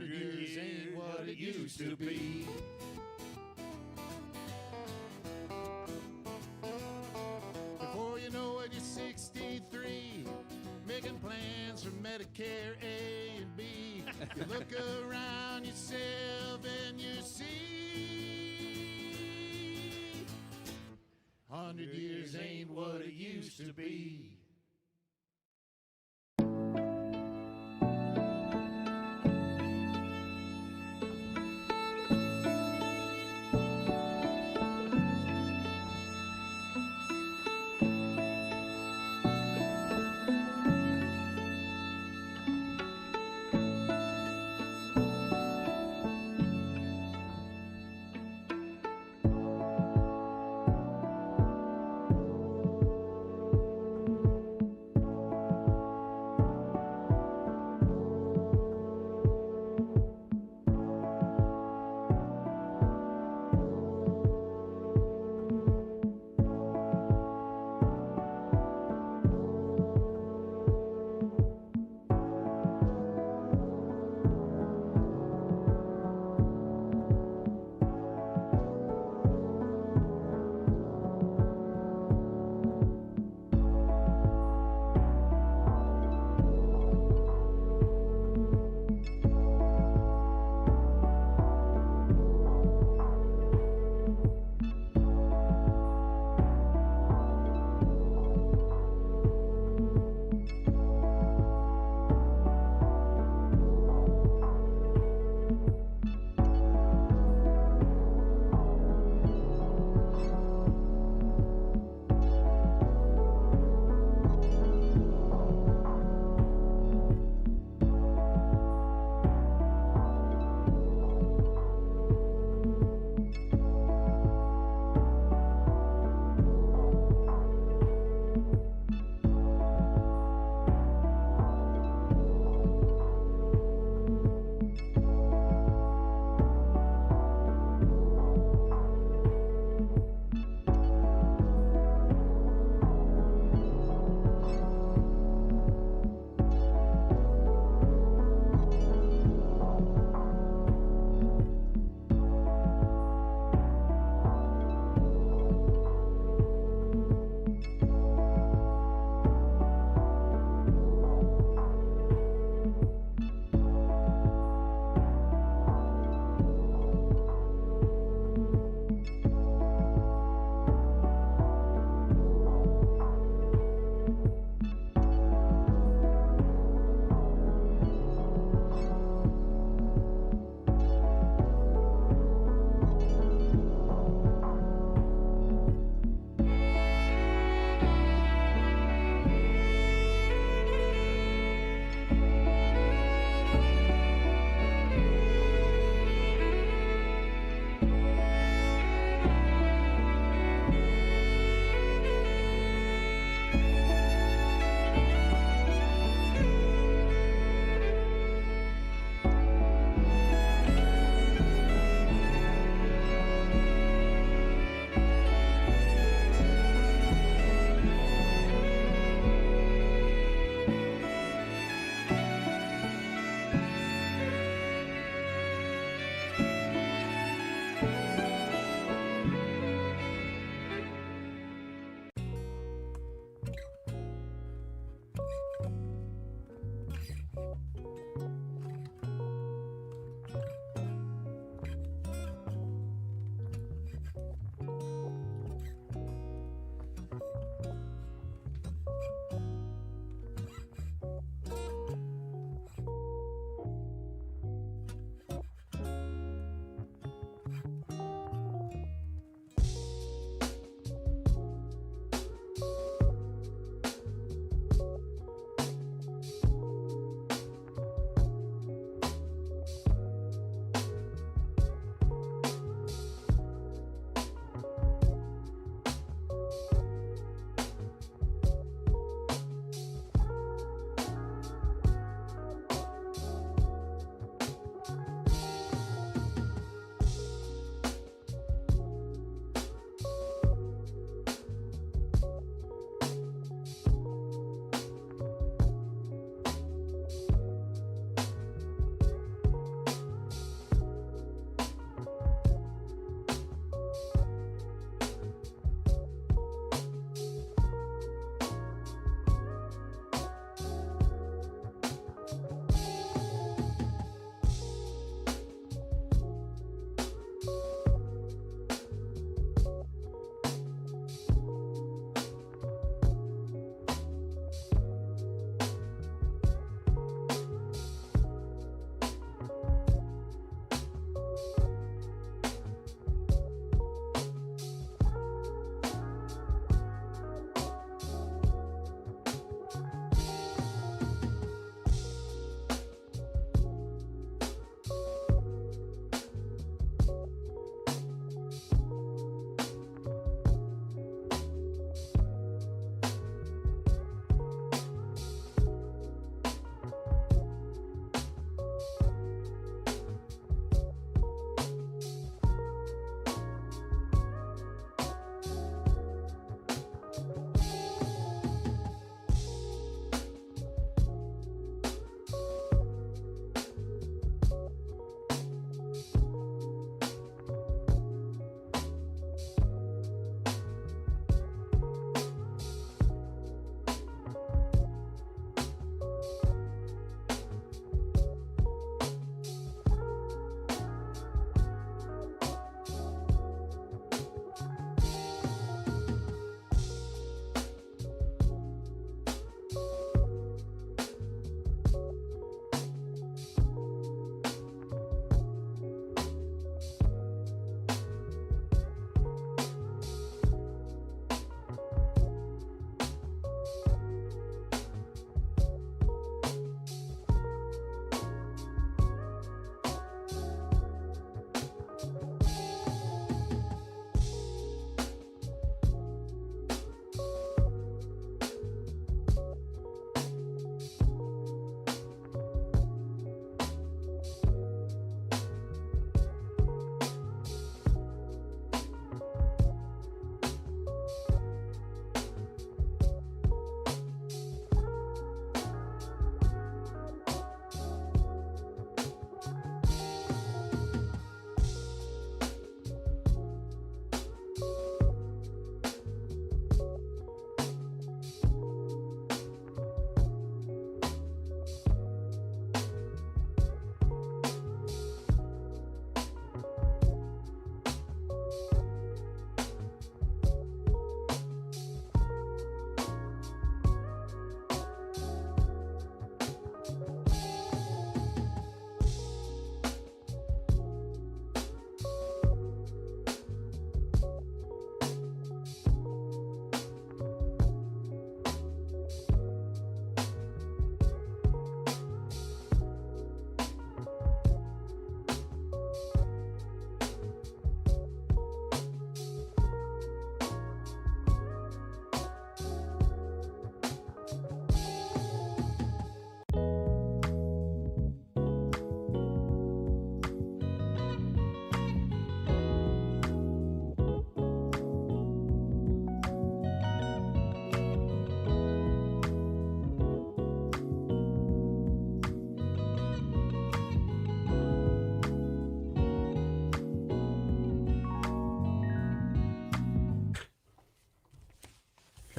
100 years ain't what it used to be. Before you know it, you're 63, making plans for Medicare A and B. You look around yourself and you see 100 years ain't what it used to be.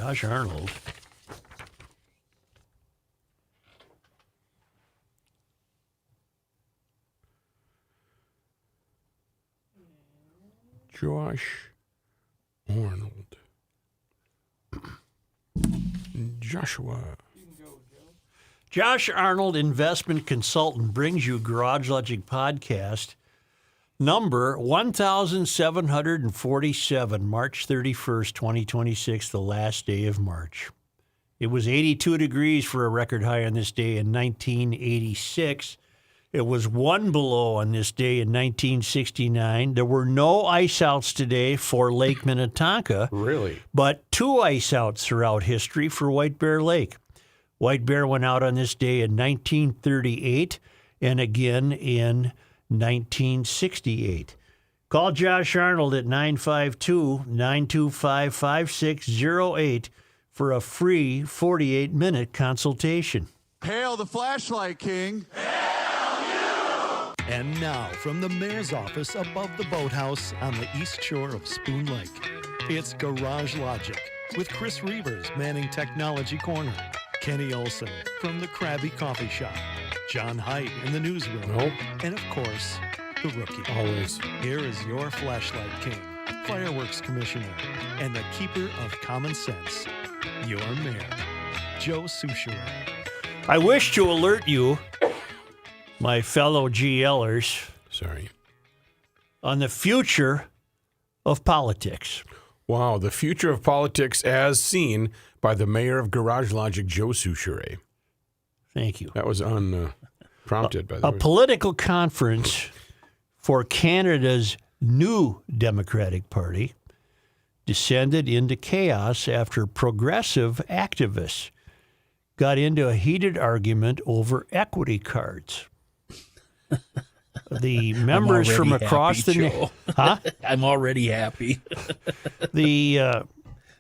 Josh Arnold. Josh Arnold. Joshua. Josh Arnold, investment consultant, brings you Garage Logic Podcast number 1747, March 31st, 2026, the last day of March. It was 82 degrees for a record high on this day in 1986. It was 1 below on this day in 1969. There were no ice outs today for Lake Minnetonka. Really? But 2 ice outs throughout history for White Bear Lake. White Bear went out on this day in 1938 and again in 1968. Call Josh Arnold at 952-925-5608 for a free 48-minute consultation. Hail the flashlight king. And now, from the mayor's office above the boathouse on the east shore of Spoon Lake, it's Garage Logic with Chris Reavers manning Technology Corner, Kenny Olson from the Krabby Coffee Shop, John Haidt in the newsroom, and of course, the Rookie. Always. Here is your flashlight king, fireworks commissioner, and the keeper of common sense, your mayor, Joe Souchere. I wish to alert you, my fellow GLers, Sorry. on the future of politics. Wow, the future of politics as seen by the mayor of Garage Logic, Joe Souchere. Thank you. That was unprompted, by the A way. political conference for Canada's new Democratic Party descended into chaos after progressive activists got into a heated argument over equity cards. The members from across the I'm already happy. the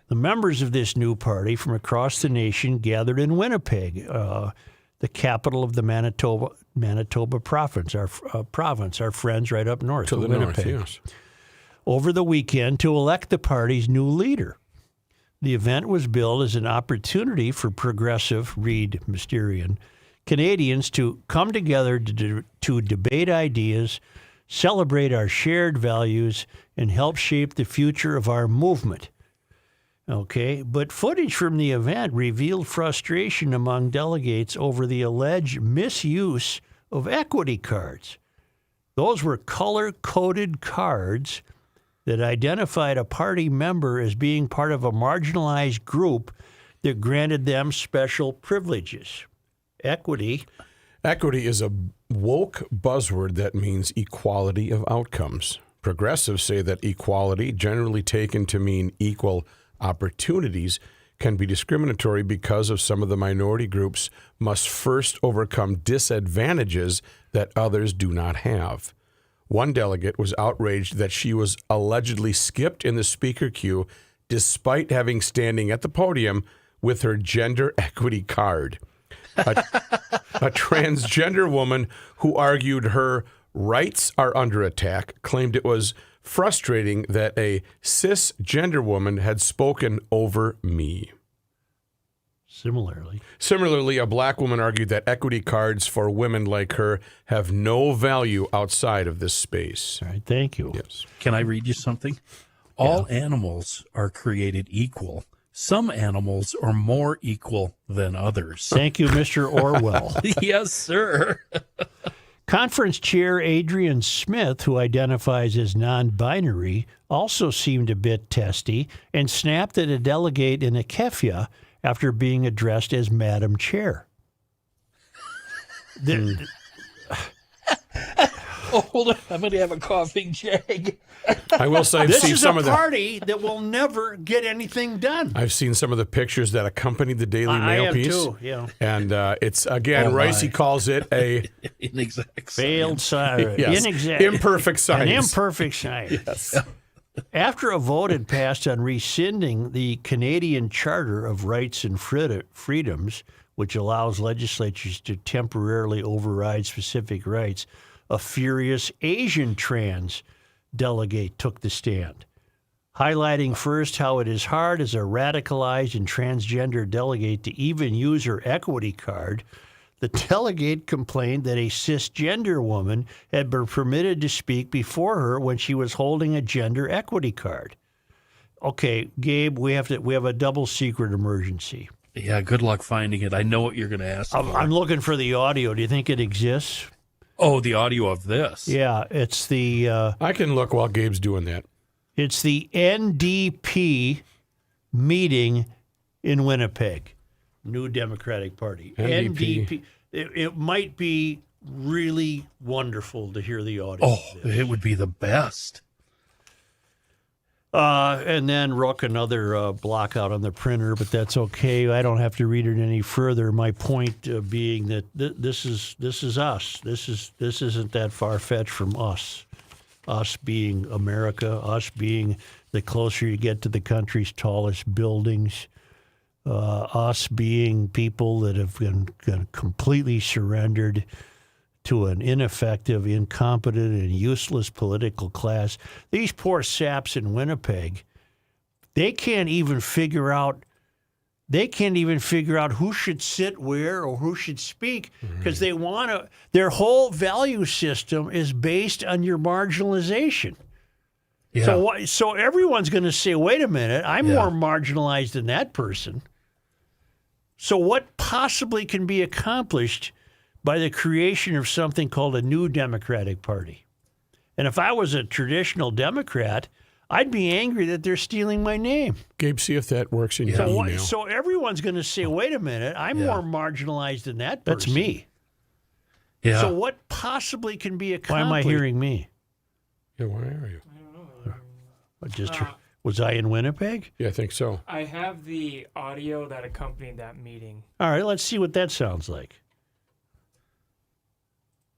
members of this new party from across the nation gathered in Winnipeg, the capital of the Manitoba province, our friends right up north To of the Winnipeg, north, yes. over the weekend to elect the party's new leader. The event was billed as an opportunity for progressive, read Mysterian, Canadians to come together to debate ideas, celebrate our shared values, and help shape the future of our movement. Okay, but footage from the event revealed frustration among delegates over the alleged misuse of equity cards. Those were color-coded cards that identified a party member as being part of a marginalized group that granted them special privileges. Equity is a woke buzzword that means equality of outcomes. Progressives say that equality, generally taken to mean equal opportunities, can be discriminatory because of some of the minority groups must first overcome disadvantages that others do not have. One delegate was outraged that she was allegedly skipped in the speaker queue despite having standing at the podium with her gender equity card. A transgender woman who argued her rights are under attack claimed it was frustrating that a cisgender woman had spoken over me. Similarly, a black woman argued that equity cards for women like her have no value outside of this space. All right, thank you. Yes. Can I read you something? All animals are created equal. Some animals are more equal than others. Thank you, Mr. Orwell. Yes, sir. Conference Chair Adrian Smith, who identifies as non-binary, also seemed a bit testy and snapped at a delegate in a keffia after being addressed as Madam Chair. Oh, hold on. I'm going to have a coughing jag. I will say I've seen some of the party that will never get anything done. I've seen some of the pictures that accompanied the Daily Mail I have piece. Too, yeah. And it's, again, Oh, Ricey my. calls it a Inexact Failed science. science. yes, imperfect science. An imperfect science. Yes. After a vote had passed on rescinding the Canadian Charter of Rights and Freedoms, which allows legislatures to temporarily override specific rights, a furious Asian trans delegate took the stand. highlighting first how it is hard as a radicalized and transgender delegate to even use her equity card. The delegate complained that a cisgender woman had been permitted to speak before her when she was holding a gender equity card. Okay, Gabe, we have a double secret emergency. Yeah, good luck finding it. I know what you're going to ask. I'm looking for the audio. Do you think it exists? Oh, the audio of this. Yeah, it's the I can look while Gabe's doing that. it's the NDP meeting in Winnipeg, New Democratic Party. NDP. It might be really wonderful to hear the audio. Oh, of this. it would be the best. And then Rook, another block out on the printer, but that's okay. I don't have to read it any further. My point being that this is us. This isn't that far fetched from us. Us being America. Us being the closer you get to the country's tallest buildings. Us being people that have been completely surrendered to an ineffective, incompetent, and useless political class. These poor saps in Winnipeg, they can't even figure out who should sit where or who should speak because they want to. Their whole value system is based on your marginalization. Yeah. So everyone's going to say, "Wait a minute, I'm more marginalized than that person." So what possibly can be accomplished by the creation of something called a new Democratic Party? And if I was a traditional Democrat, I'd be angry that they're stealing my name. Gabe, see if that works in your email. So everyone's going to say, wait a minute, I'm more marginalized than that person. That's me. Yeah. So what possibly can be accomplished? Why am I hearing me? Yeah, where are you? Was I in Winnipeg? Yeah, I think so. I have the audio that accompanied that meeting. All right, let's see what that sounds like.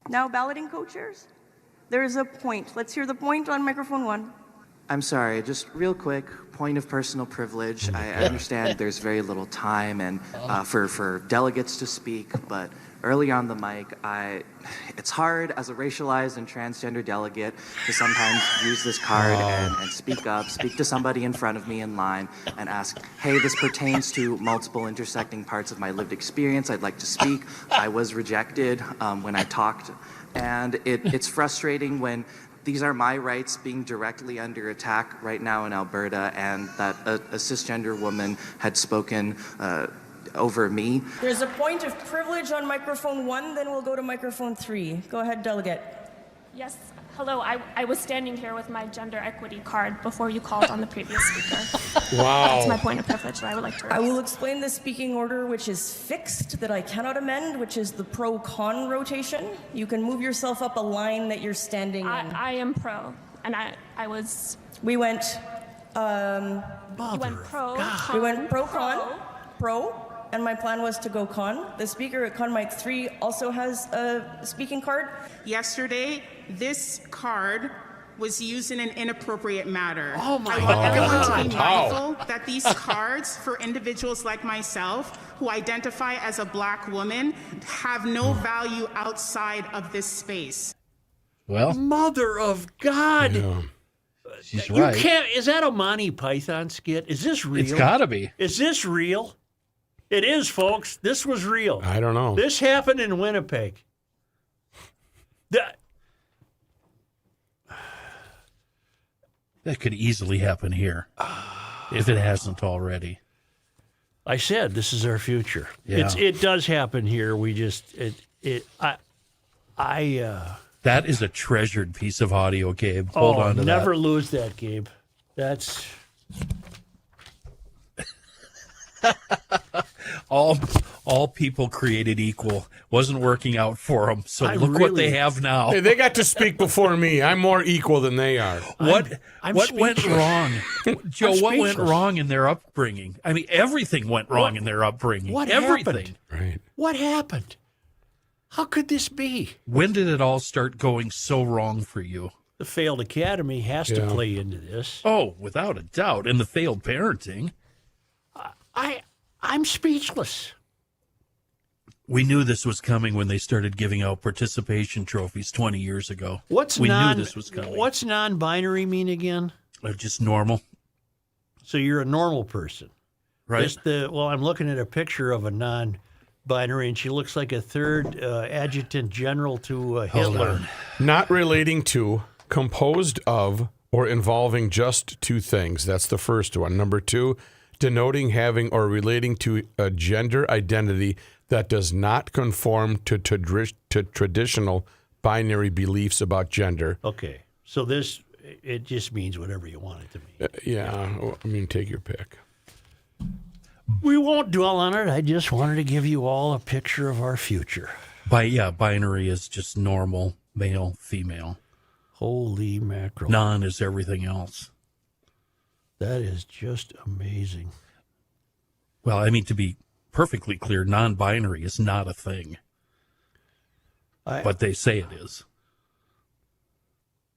Now balloting co-chairs. There is a point. Let's hear the point on microphone 1. I'm sorry, just real quick, point of personal privilege. I understand there's very little time and for delegates to speak, but early on the mic, it's hard as a racialized and transgender delegate to sometimes use this card and speak up, speak to somebody in front of me in line and ask, hey, this pertains to multiple intersecting parts of my lived experience. I'd like to speak. I was rejected when I talked. And it's frustrating when these are my rights being directly under attack right now in Alberta, and that a cisgender woman had spoken over me. There's a point of privilege on microphone 1, then we'll go to microphone 3. Go ahead, delegate. Yes. Hello. I was standing here with my gender equity card before you called on the previous speaker. Wow. That's my point of privilege that I would like to raise. I will explain the speaking order, which is fixed, that I cannot amend, which is the pro-con rotation. You can move yourself up a line that you're standing in. I am pro, and I was. We went. You went pro. Con, We went pro-con, pro, and my plan was to go con. The speaker at con mic 3 also has a speaking card. Yesterday, this card was used in an inappropriate manner. Oh my I want everyone to be God. mindful that these cards for individuals like myself who identify as a black woman have no value outside of this space. Well, Mother of God. Yeah. she's You right. can't. Is that a Monty Python skit? Is this real? It's got to be. Is this real? It is, folks. This was real. I don't know. This happened in Winnipeg. That could easily happen here if it hasn't already. I said this is our future. Yeah. It does happen here. We just That is a treasured piece of audio, Gabe. Hold on to never that. lose that, Gabe. That's All people created equal wasn't working out for them. So I look what really- they have now. Hey, they got to speak before me. I'm more equal than they are. I'm What went speechless. wrong, Joe? I'm What went speechless. wrong in their upbringing? I mean, everything went wrong in their upbringing. What everything. happened? Right. What happened? How could this be? When did it all start going so wrong for you? The failed academy has to Yeah. play into this. Oh, without a doubt, and the failed parenting. I'm speechless. We knew this was coming when they started giving out participation trophies 20 years ago. What's we knew this was coming. What's non-binary mean again? Just normal. So you're a normal person. Right. I'm looking at a picture of a non-binary, and she looks like a third adjutant general to Hitler. Not relating to, composed of, or involving just two things. That's the first one. Number 2, denoting, having, or relating to a gender identity that does not conform to traditional binary beliefs about gender. Okay. So it just means whatever you want it to mean. I mean, take your pick. We won't dwell on it. I just wanted to give you all a picture of our future. Binary is just normal, male, female. Holy mackerel. Non is everything else. That is just amazing. Well, I mean, to be perfectly clear, non-binary is not a thing. But they say it is.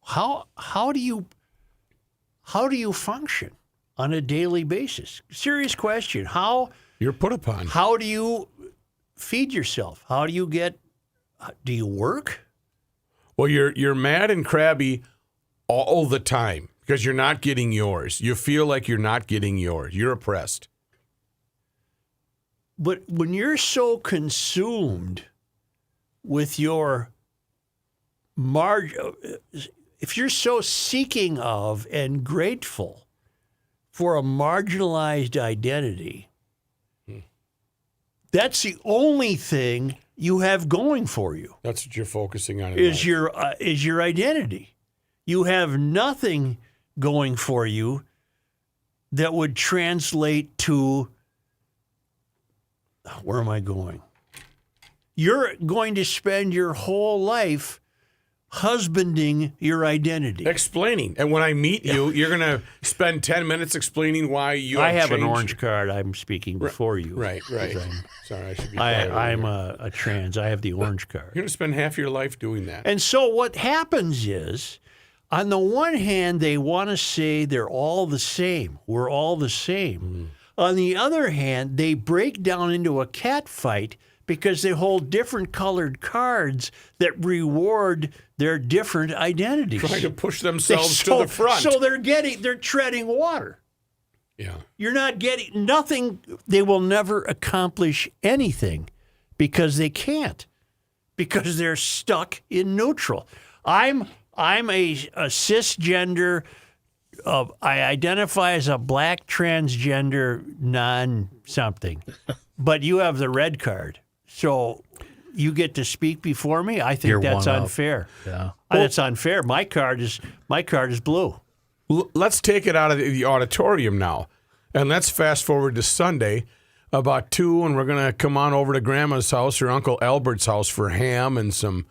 How do you function on a daily basis? Serious question. You're put upon. How do you feed yourself? Do you work? Well, you're mad and crabby all the time because you're not getting yours. You feel like you're not getting yours. You're oppressed. But when you're so consumed with your if you're so seeking of and grateful for a marginalized identity, that's the only thing you have going for you. That's what you're focusing on. Is your identity. You have nothing going for you that would translate to, where am I going? You're going to spend your whole life husbanding your identity. Explaining. And when I meet you, you're going to spend 10 minutes explaining why you I have changed. an orange card. I'm speaking before you. Right. Sorry, I should be I'm a trans. I have the orange card. You're going to spend half your life doing that. And so what happens is, on the one hand, they want to say they're all the same. We're all the same. On the other hand, they break down into a cat fight because they hold different colored cards that reward their different identities. Trying to push themselves to the front. So they're treading water. Yeah. You're not getting nothing. They will never accomplish anything because they can't, because they're stuck in neutral. I'm a cisgender. I identify as a black transgender non-something, but you have the red card. So you get to speak before me? I think that's unfair. Yeah. That's unfair. My card is blue. Let's take it out of the auditorium now, and let's fast forward to Sunday about 2, and we're going to come on over to Grandma's house or Uncle Albert's house for ham and some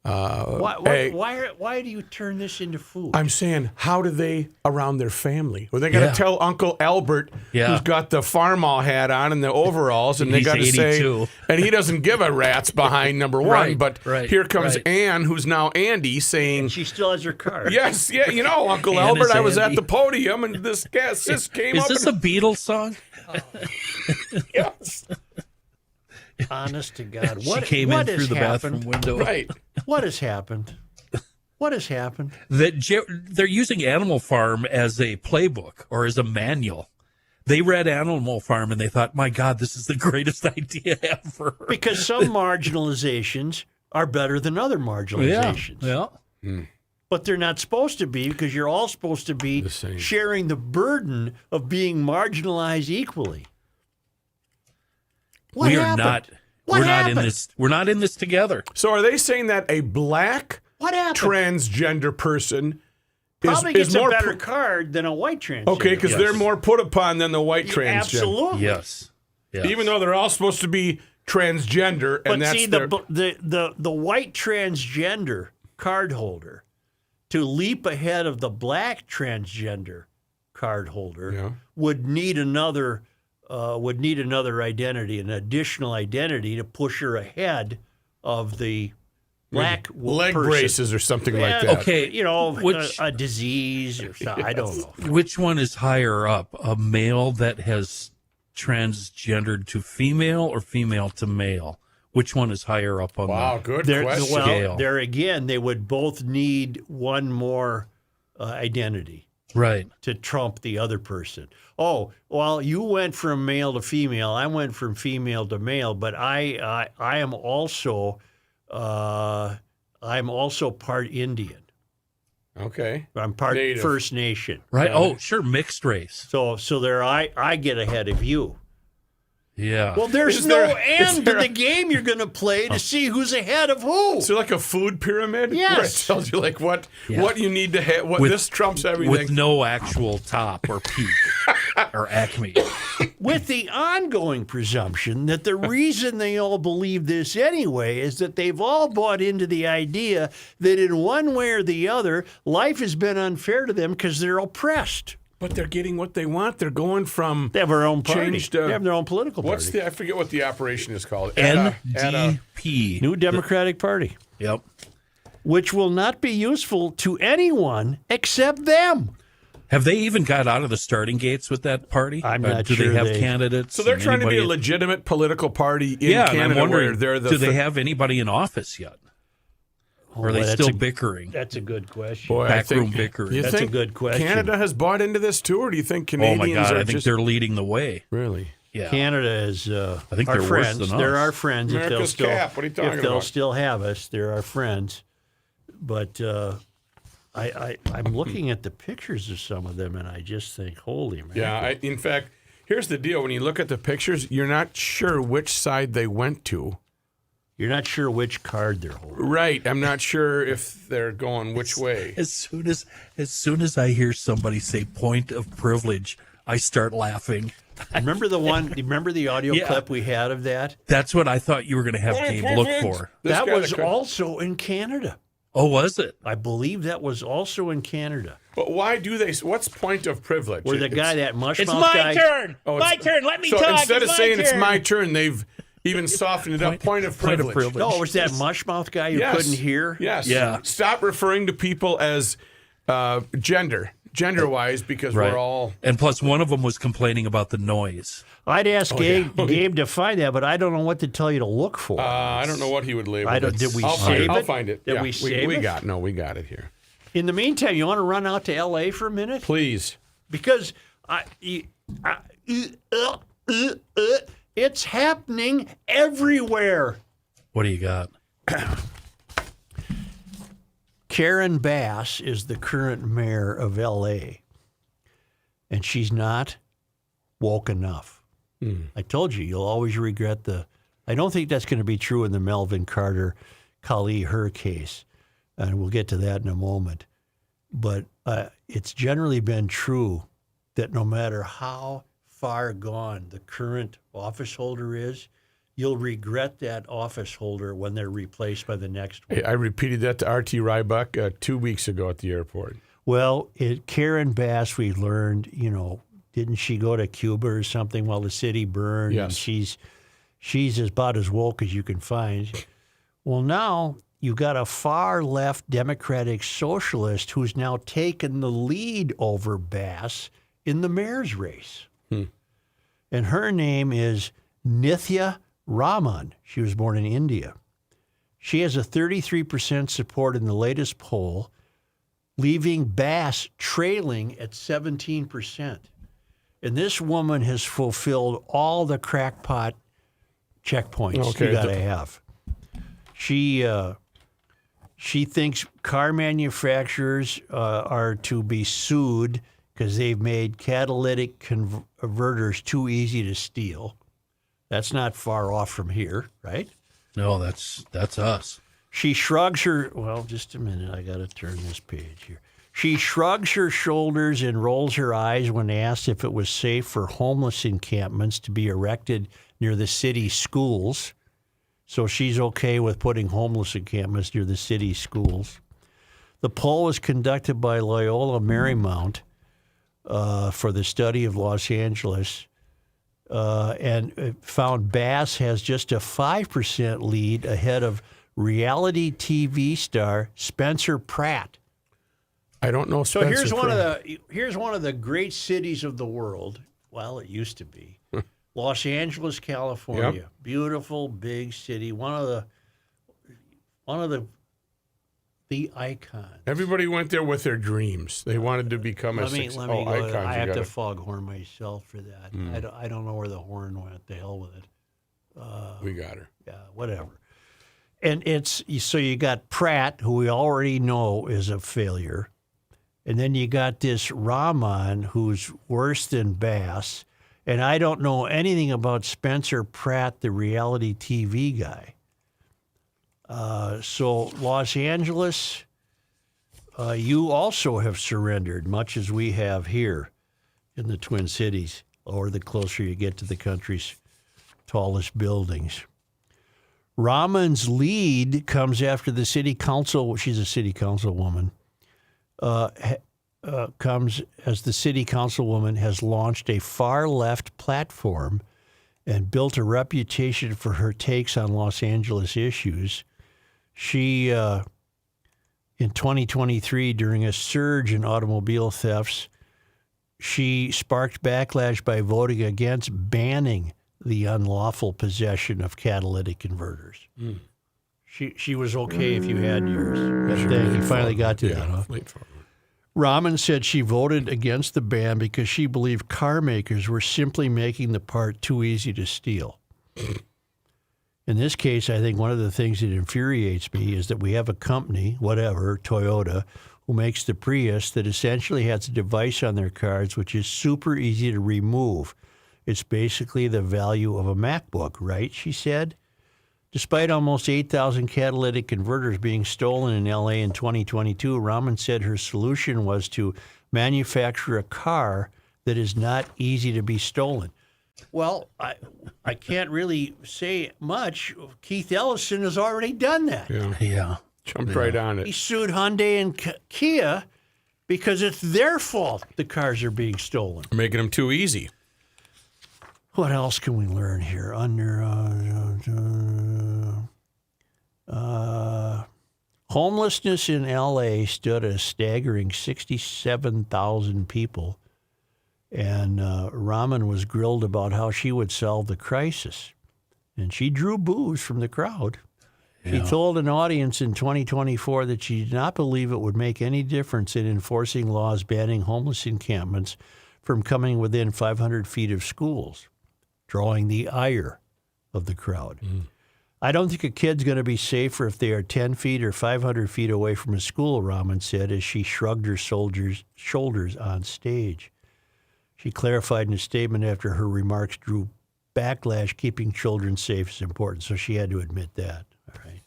egg. Why do you turn this into food? I'm saying, how do they around their family? Well, they got to tell Uncle Albert, who's got the farmall hat on and the overalls, and they got to say, and he doesn't give a rat's behind number 1. But here comes Ann, who's now Andy, saying, and she still has her card. Yes, Uncle Albert, I was at the podium, and this sis came up. Is this a Beatles song? Yes. Honest to God. She came in through the bathroom window. Right. What has happened? What has happened? They're using Animal Farm as a playbook or as a manual. They read Animal Farm and they thought, my God, this is the greatest idea ever. Because some marginalizations are better than other marginalizations. Yeah. But they're not supposed to be, because you're all supposed to be sharing the burden of being marginalized equally. What happened? We're not in this. We're not in this together. So are they saying that a black transgender person probably gets a better card than a white transgender? Okay, because they're more put upon than the white transgender. Absolutely. Yes. Even though they're all supposed to be transgender, and that's see, the white transgender card holder, to leap ahead of the black transgender card holder, would need another identity, an additional identity to push her ahead of the black leg person. Braces or something like that. Okay, a disease or something. I don't know. Which one is higher up? A male that has transgendered to female or female to male? Which one is higher up on the good question. Well, there again, they would both need one more identity. Right. to trump the other person. Oh, well, you went from male to female. I went from female to male, but I am also I'm also part Indian. Okay. I'm part Native. First Nation. Right. Oh, sure. Mixed race. So there I get ahead of you. Yeah. Well, there's Is no there- end is to there the a- game you're going to play to see who's ahead of who. So like a food pyramid? Yes. Where it tells you like what you need to have, what With- this trumps everything. With no actual top or peak or acme. With the ongoing presumption that the reason they all believe this anyway is that they've all bought into the idea that in one way or the other, life has been unfair to them because they're oppressed. But they're getting what they want. They're going from They have their own party. changed. They have their own political What's party. I forget what the operation is called. NDP. New Democratic Party, Yep. which will not be useful to anyone except them. Have they even got out of the starting gates with that party? I'm Or not do sure they have they- candidates? So they're and trying to be a anybody- legitimate political party in Yeah, and Canada. I'm wondering, where they're the do they have anybody in office yet? Or are they Well, still bickering? That's a good question. Boy, I backroom think, bickering? You That's a think good question. Canada has bought into this too, or do you think Oh Canadians my God! are I think just they're leading the way. really? Yeah. Canada is I think our they're worse friends. than They're us. our friends. America's cap. What are you talking if they'll about? still have us, they're our friends. But I'm looking at the pictures of some of them, and I just think, holy man. Yeah. In fact, here's the deal: when you look at the pictures, you're not sure which side they went to. You're not sure which card they're holding. Right. I'm not sure if they're going which way. As soon as I hear somebody say "point of privilege," I start laughing. Remember the one? Remember the audio Yeah. clip we had of that? That's what I thought you were going to have Gabe look for. That was also in Canada. Oh, was it? I believe that was also in Canada. But why do they? What's point of privilege? Where the It's- guy, that mushmouth It's my guy. turn. Oh, My it's- turn. Let me so talk. instead It's of my saying it's turn. my turn, they've even softened it up. Point of privilege. No, it was that mushmouth guy you Yes. couldn't hear. Yes. Yeah. Stop referring to people as gender-wise, because Right. we're all. And plus, one of them was complaining about the noise. I'd ask Gabe to find that, but I don't know what to tell you to look for. I don't know what he would label. I don't- it. did we I'll save I'll it? find it. Did Yeah, we save we it? got it here. In the meantime, you want to run out to L.A. for a minute? Please. Because it's happening everywhere. What do you got? Karen Bass is the current mayor of L.A., and she's not woke enough. I told you, you'll always regret I don't think that's going to be true in the Melvin Carter, Kali Her case, and we'll get to that in a moment. But it's generally been true that no matter how far gone the current office holder is, you'll regret that office holder when they're replaced by the next one. I repeated that to R.T. Rybuck 2 weeks ago at the airport. Well, Karen Bass, we learned, didn't she go to Cuba or something while the city burned? Yes. And she's about as woke as you can find. Well, now you've got a far left Democratic socialist who's now taken the lead over Bass in the mayor's race. And her name is Nithya Raman. She was born in India. She has a 33% support in the latest poll, leaving Bass trailing at 17%. And this woman has fulfilled all the crackpot checkpoints you got to have. She thinks car manufacturers are to be sued because they've made catalytic converters too easy to steal. That's not far off from here, right? No, that's us. She shrugs her, well, just a minute, I got to turn this page here. She shrugs her shoulders and rolls her eyes when asked if it was safe for homeless encampments to be erected near the city schools. So she's okay with putting homeless encampments near the city schools. The poll was conducted by Loyola Marymount for the study of Los Angeles, and it found Bass has just a 5% lead ahead of reality TV star Spencer Pratt. I don't know. So Spencer here's one of the great cities of the world. Well, it used to be Los Angeles, California. Yep. Beautiful big city. One of the The icon. Everybody went there with their dreams. They wanted to become Let me icons. go. I have you to gotta- foghorn myself for that. I don't know where the horn went. The hell with it. we got her. Yeah, whatever. And it's so you got Pratt, who we already know is a failure, and then you got this Rahman, who's worse than Bass, and I don't know anything about Spencer Pratt, the reality TV guy. So Los Angeles, you also have surrendered, much as we have here in the Twin Cities, or the closer you get to the country's tallest buildings. Rahman's lead comes after the city council. She's a city councilwoman. Comes as the city councilwoman has launched a far left platform and built a reputation for her takes on Los Angeles issues. She, in 2023, during a surge in automobile thefts, she sparked backlash by voting against banning the unlawful possession of catalytic converters. She was okay if you had yours. You finally got to that, huh? Rahman said she voted against the ban because she believed car makers were simply making the part too easy to steal. In this case, I think one of the things that infuriates me is that we have a company, whatever, Toyota, who makes the Prius that essentially has a device on their cars which is super easy to remove. It's basically the value of a MacBook, right? She said. Despite almost 8,000 catalytic converters being stolen in L.A. in 2022, Rahman said her solution was to manufacture a car that is not easy to be stolen. Well, I can't really say much. Keith Ellison has already done that. Yeah. Jumped right on He it. sued Hyundai and Kia because it's their fault the cars are being stolen. Making them too easy. What else can we learn here? Homelessness in L.A. stood at a staggering 67,000 people, and Rahman was grilled about how she would solve the crisis. And she drew boos from the crowd. She told an audience in 2024 that she did not believe it would make any difference in enforcing laws banning homeless encampments from coming within 500 feet of schools, drawing the ire of the crowd. I don't think a kid's going to be safer if they are 10 feet or 500 feet away from a school, Rahman said as she shrugged her shoulders on stage. She clarified in a statement after her remarks drew backlash, keeping children safe is important. So she had to admit that. All right.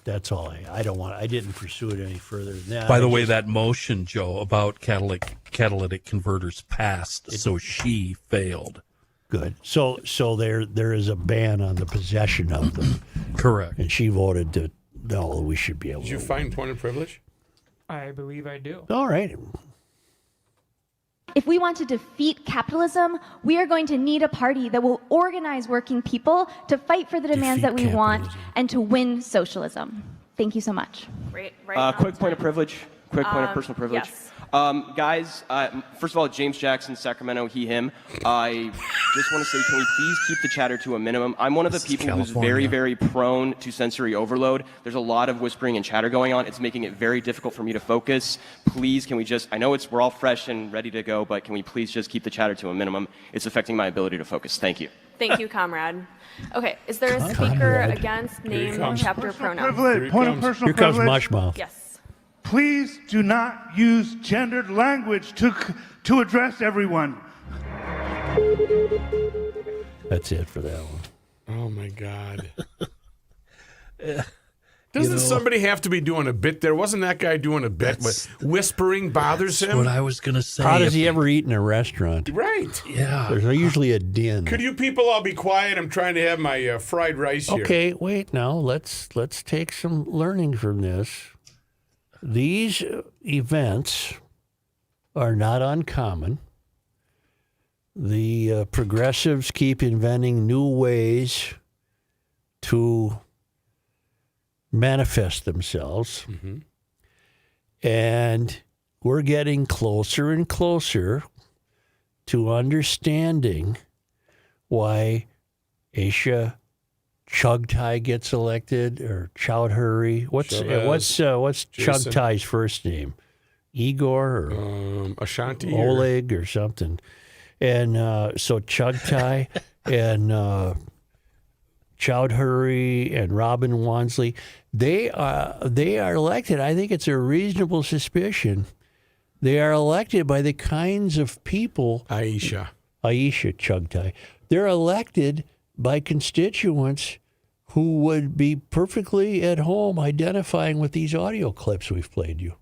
That's all I didn't pursue it any further than that. By the way, that motion, Joe, about catalytic converters passed, so she failed. Good. So there is a ban on the possession of them. Correct. And she voted that, no, we should be able Did to. you find point of privilege? I believe I do. All right. If we want to defeat capitalism, we are going to need a party that will organize working people to fight for the demands that we want and to win socialism. Thank you so much. Right quick point of privilege. Quick point of personal privilege. Yes. Guys, first of all, James Jackson, Sacramento, he, him. I just want to say, can we please keep the chatter to a minimum? I'm one of the people who's very, very prone to sensory overload. There's a lot of whispering and chatter going on. It's making it very difficult for me to focus. Please, can we just, I know we're all fresh and ready to go, but can we please just keep the chatter to a minimum? It's affecting my ability to focus. Thank you. Thank you, comrade. Okay, is there a speaker against name, chapter, pronoun? Point of personal Here comes privilege. Mushmouth. Yes. Please do not use gendered language to address everyone. That's it for that one. Oh, my God. Doesn't somebody have to be doing a bit there? Wasn't that guy doing a bit? Whispering bothers him? What I was going to say. How does he ever eat in a restaurant? Right. Yeah. There's usually a din. Could you people all be quiet? I'm trying to have my fried rice here. Okay, wait now. Let's take some learning from this. These events are not uncommon. The progressives keep inventing new ways to manifest themselves. Mm-hmm. And we're getting closer and closer to understanding why Asia Chugtai gets elected, or Chowdhury. What's Jason. Chugtai's first name? Igor or Ashanti Oleg or something. And so Chugtai and Chowdhury and Robin Wansley, they are elected. I think it's a reasonable suspicion. They are elected by the kinds of people. Aisha Chugtai. They're elected by constituents who would be perfectly at home identifying with these audio clips we've played you.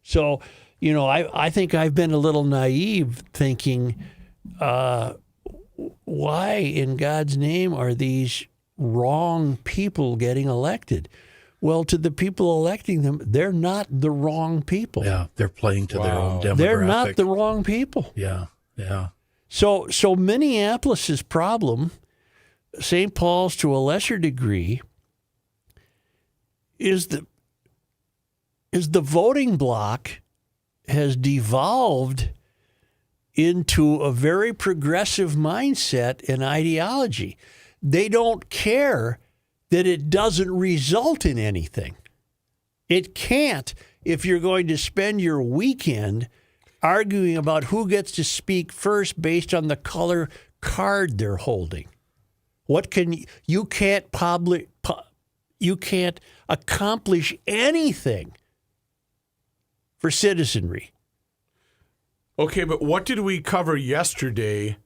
So, I think I've been a little naive thinking, why in God's name are these wrong people getting elected? Well, to the people electing them, they're not the wrong people. Yeah, they're playing to their own demographic. They're not the wrong people. Yeah. So Minneapolis's problem, St. Paul's to a lesser degree, is the voting bloc has devolved into a very progressive mindset and ideology. They don't care that it doesn't result in anything. It can't if you're going to spend your weekend arguing about who gets to speak first based on the color card they're holding. You can't accomplish anything for citizenry. Okay, but what did we cover yesterday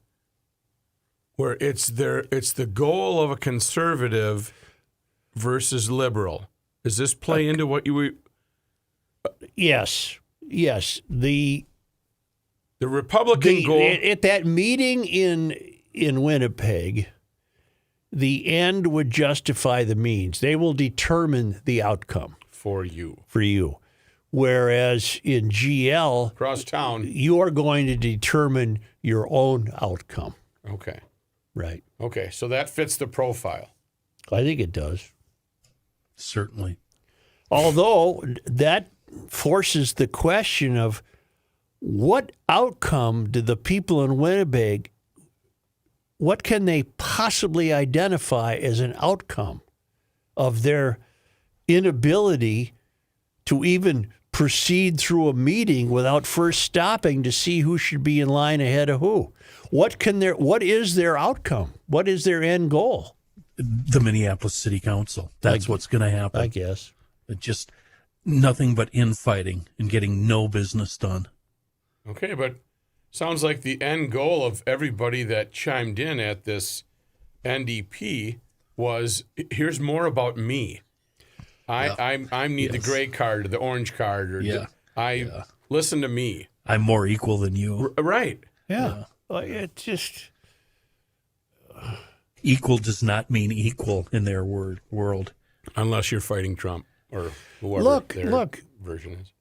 where it's the goal of a conservative versus liberal? Does this play into what you were? Yes. The Republican goal at that meeting in Winnipeg, the end would justify the means. They will determine the outcome for you. Whereas in GL, across town, you are going to determine your own outcome. Okay. Right. Okay, so that fits the profile. I think it does. Certainly. Although that forces the question of what outcome do the people in Winnipeg, what can they possibly identify as an outcome of their inability to even proceed through a meeting without first stopping to see who should be in line ahead of who? What is their outcome? What is their end goal? The Minneapolis City Council. That's what's going to happen. I guess. Just nothing but infighting and getting no business done. Okay, but sounds like the end goal of everybody that chimed in at this NDP was, here's more about me. I need the gray card or the orange card, or listen to me. I'm more equal than you. Right. Yeah. It just equal does not mean equal in their world, unless you're fighting Trump or whoever their version is.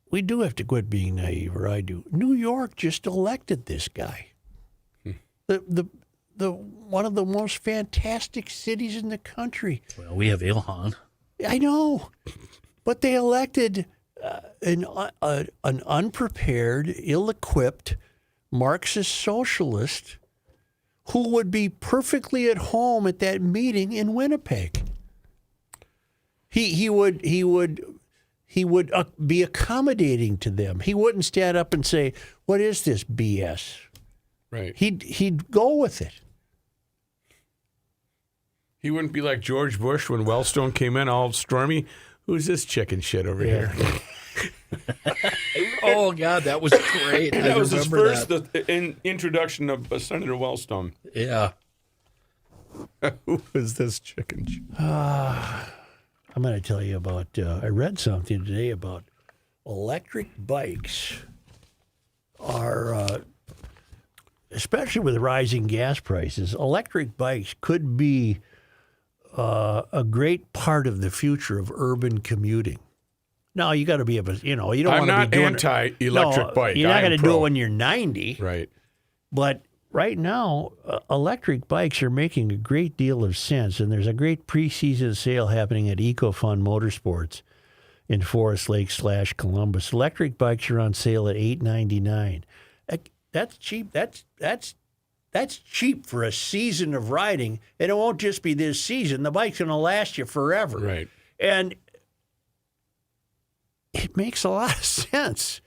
We do have to quit being naive, or I do. New York just elected this guy. The one of the most fantastic cities in the country. Well, we have Ilhan. I know, but they elected an unprepared, ill-equipped Marxist socialist who would be perfectly at home at that meeting in Winnipeg. He would be accommodating to them. He wouldn't stand up and say, "What is this BS?" Right. He'd go with it. He wouldn't be like George Bush when Wellstone came in all stormy. Who's this chicken shit over here? Oh, God, that was great. That was his first introduction of Senator Wellstone. Yeah. Who is this chicken shit? I'm going to tell you about, I read something today about electric bikes are, especially with rising gas prices, electric bikes could be a great part of the future of urban commuting. Now, you got to be able to, you don't want to be doing I'm not anti-electric bike. You're not going to do it when you're 90. Right. But right now, electric bikes are making a great deal of sense, and there's a great preseason sale happening at EcoFun Motorsports in Forest Lake / Columbus. Electric bikes are on sale at $899. That's cheap. That's That's cheap for a season of riding, and it won't just be this season. The bike's going to last you forever. Right. And it makes a lot of sense.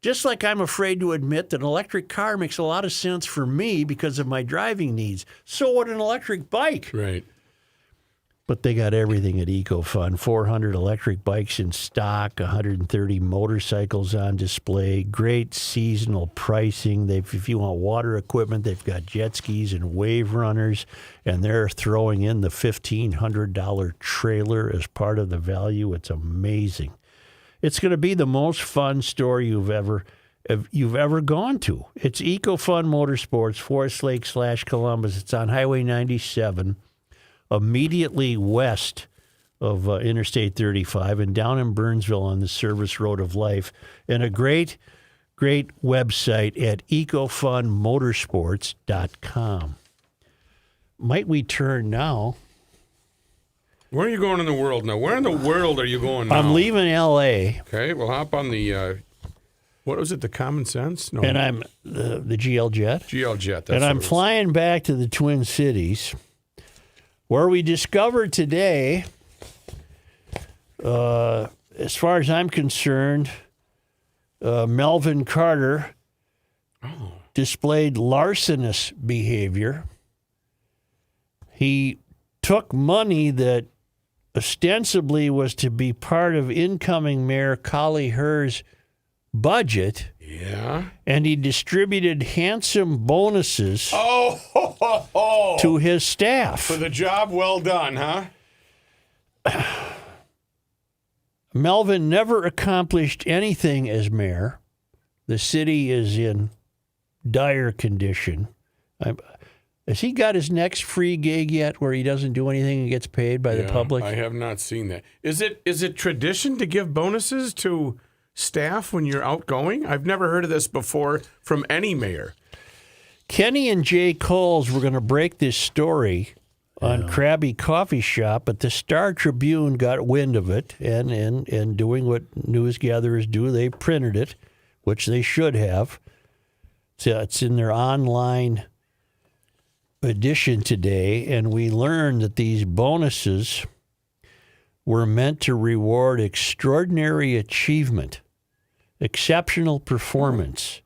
Just like I'm afraid to admit that an electric car makes a lot of sense for me because of my driving needs. So would an electric bike. Right. But they got everything at EcoFun. 400 electric bikes in stock, 130 motorcycles on display, great seasonal pricing. If you want water equipment, they've got jet skis and wave runners, and they're throwing in the $1,500 trailer as part of the value. It's amazing. It's going to be the most fun store you've ever gone to. It's EcoFun Motorsports, Forest Lake / Columbus. It's on Highway 97. Immediately west of Interstate 35 and down in Burnsville on the Service Road of Life. And a great website at ecofunmotorsports.com. Might we turn now? Where are you going in the world now? Where in the world are you going now? I'm leaving L.A. Okay, we'll hop on the, what was it, the Common Sense? No. And I'm the GL Jet. GL Jet, that's and I'm what it was. flying back to the Twin Cities, where we discovered today, as far as I'm concerned, Melvin Carter displayed larcenous behavior. He took money that ostensibly was to be part of incoming Mayor Collie Herr's budget. Yeah. And he distributed handsome bonuses to his staff. For the job well done, huh? Melvin never accomplished anything as mayor. The city is in dire condition. Has he got his next free gig yet where he doesn't do anything and gets paid by the public? I have not seen that. Is it tradition to give bonuses to staff when you're outgoing? I've never heard of this before from any mayor. Kenny and Jay Coles were going to break this story on Krabby Coffee Shop, but the Star Tribune got wind of it, and doing what news gatherers do, they printed it, which they should have. So it's in their online edition today, and we learned that these bonuses were meant to reward extraordinary achievement, exceptional performance,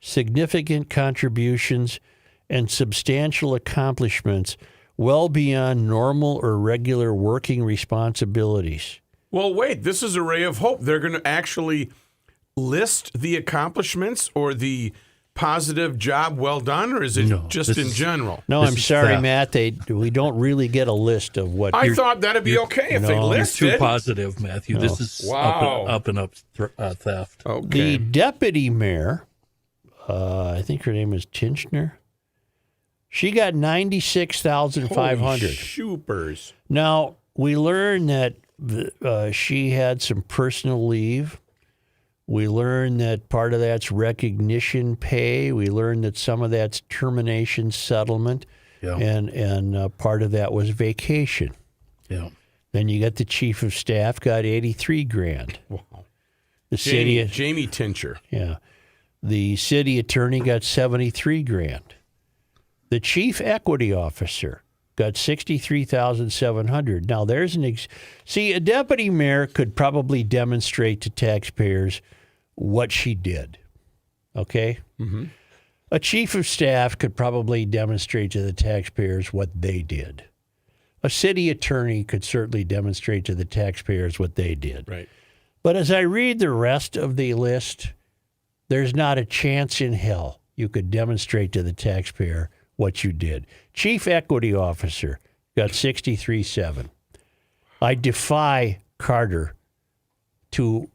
significant contributions, and substantial accomplishments well beyond normal or regular working responsibilities. Well, wait, this is a ray of hope. They're going to actually list the accomplishments or the positive job well done, or is it just in general? No, I'm sorry, Matt. We don't really get a list of what. I thought that'd be okay if they listed. You're too positive, Matthew. No. This is up and up theft. Okay. The deputy mayor, I think her name is Tinchner. She got $96,500. Shoopers. Now we learned that she had some personal leave. We learned that part of that's recognition pay. We learned that some of that's termination settlement, and part of that was vacation. Yeah. Then you got the chief of staff got $83,000. Wow. The Jamie Tincher. Yeah. The city attorney got $73,000. The chief equity officer got $63,700. Now there's see, a deputy mayor could probably demonstrate to taxpayers what she did. Okay? Mm-hmm. A chief of staff could probably demonstrate to the taxpayers what they did. A city attorney could certainly demonstrate to the taxpayers what they did. Right. But as I read the rest of the list, there's not a chance in hell you could demonstrate to the taxpayer what you did. Chief equity officer got $63,700. I defy Carter to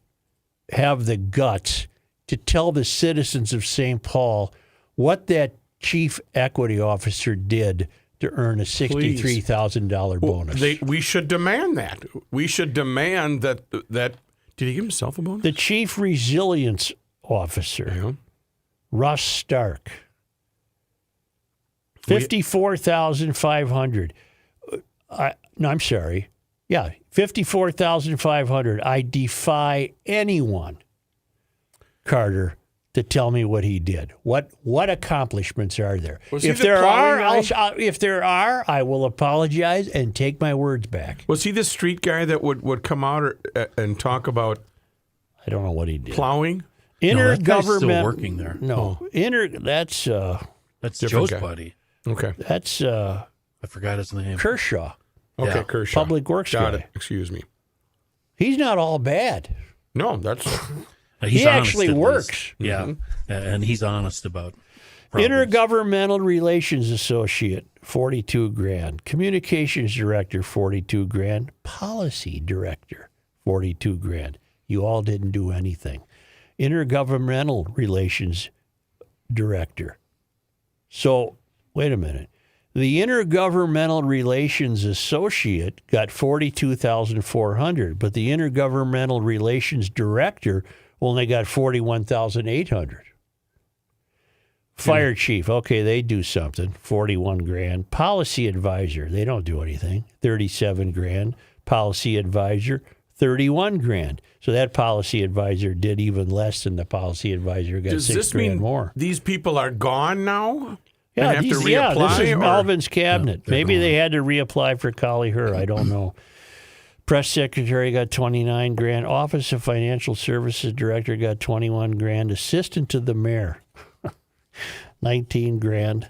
have the guts to tell the citizens of St. Paul what that chief equity officer did to earn a $63,000 bonus. We should demand that. We should demand that. Did he give himself a bonus? The chief resilience officer, Russ Stark, $54,500. No, I'm sorry. Yeah, $54,500. I defy anyone, Carter, to tell me what he did. What accomplishments are there? Was he If the there are, plowing if there are, I will apologize and take my words back. Was he the street guy that would come out and talk about? I don't know what he did. Plowing. That guy's still working there. No, that's Joe's guy. buddy. Okay. That's I forgot his name. Kershaw. Okay, Yeah. Kershaw. Public Works Got guy. it. Excuse me. He's not all bad. No, that's He's He honest, actually at least. works. Yeah, and he's honest about problems. Intergovernmental Relations Associate, $42,000. Communications Director, $42,000. Policy Director, $42,000. You all didn't do anything. Intergovernmental Relations Director. So, wait a minute. The Intergovernmental Relations Associate got $42,400, but the Intergovernmental Relations Director only got $41,800. Fire chief, okay, they do something, $41,000. Policy advisor, they don't do anything, $37,000. Policy advisor, $31,000. So that policy advisor did even less than the policy advisor got Does this $6,000 mean more. these people are gone now? Yeah, and have to this reapply, is or- Melvin's cabinet. they're Maybe gone. they had to reapply for Collie Her. I don't know. Press secretary got $29,000. Office of Financial Services director got $21,000. Assistant to the mayor, $19,000.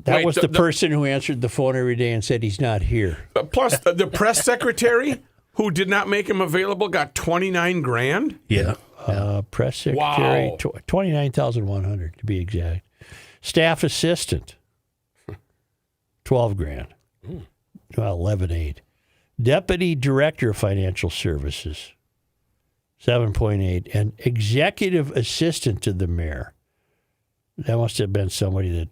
That Wait, was the- the the- person who answered the phone every day and said he's not here. Plus, the press secretary who did not make him available got $29,000. Yeah. Press secretary, Wow. 29,100 to be exact. Staff assistant, $12,000. Well, 11,800. Deputy director of financial services, 7.8, and executive assistant to the mayor. That must have been somebody that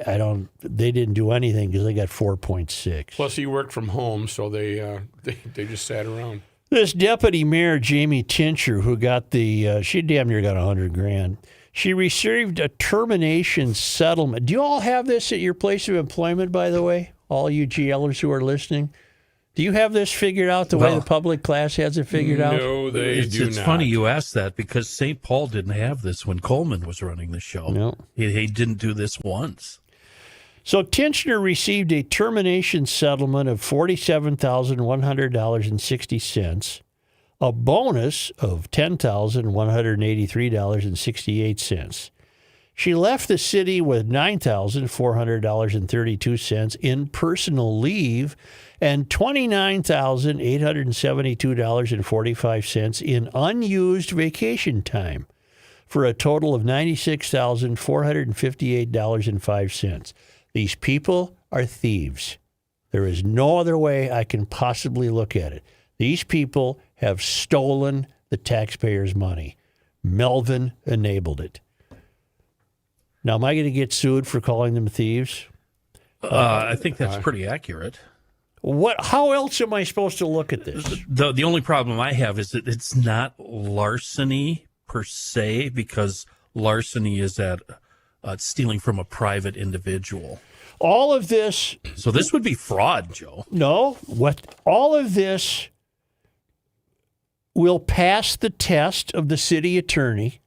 I don't. They didn't do anything because they got 4.6. Plus, he worked from home, so they just sat around. This deputy mayor, Jamie Tincher, who got she damn near got $100,000. She received a termination settlement. Do you all have this at your place of employment, by the way? All you GLers who are listening? Do you have this figured out the way the public class has it figured out? No, they do It's not. funny you asked that because St. Paul didn't have this when Coleman was running the show. No. He didn't do this once. So Tinchner received a termination settlement of $47,100.60, a bonus of $10,183.68. She left the city with $9,400.32 in personal leave and $29,872.45 in unused vacation time, for a total of $96,458.05. These people are thieves. There is no other way I can possibly look at it. These people have stolen the taxpayers' money. Melvin enabled it. Now, am I going to get sued for calling them thieves? I think that's pretty accurate. How else am I supposed to look at this? The only problem I have is that it's not larceny per se, because larceny is at stealing from a private individual. All of this. So this would be fraud, Joe. No, all of this will pass the test of the city attorney.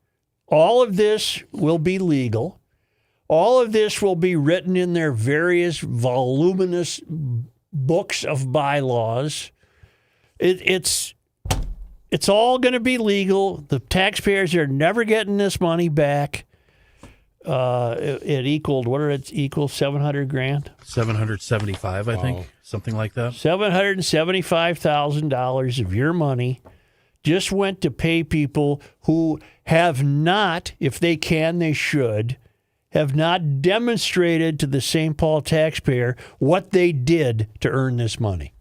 All of this will be legal. All of this will be written in their various voluminous books of bylaws. It's all going to be legal. The taxpayers are never getting this money back. It equaled, what did it equal? $700,000? 775, I think, something like that. $775,000 of your money just went to pay people who have not, if they can, they should, have not demonstrated to the St. Paul taxpayer what they did to earn this money.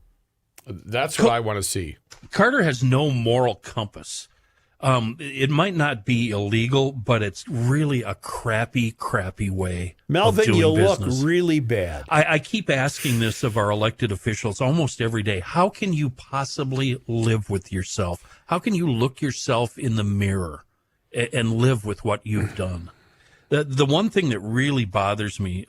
That's what I want to see. Carter has no moral compass. It might not be illegal, but it's really a crappy way Melvin, of doing you business. look really bad. I keep asking this of our elected officials almost every day. How can you possibly live with yourself? How can you look yourself in the mirror and live with what you've done? The one thing that really bothers me,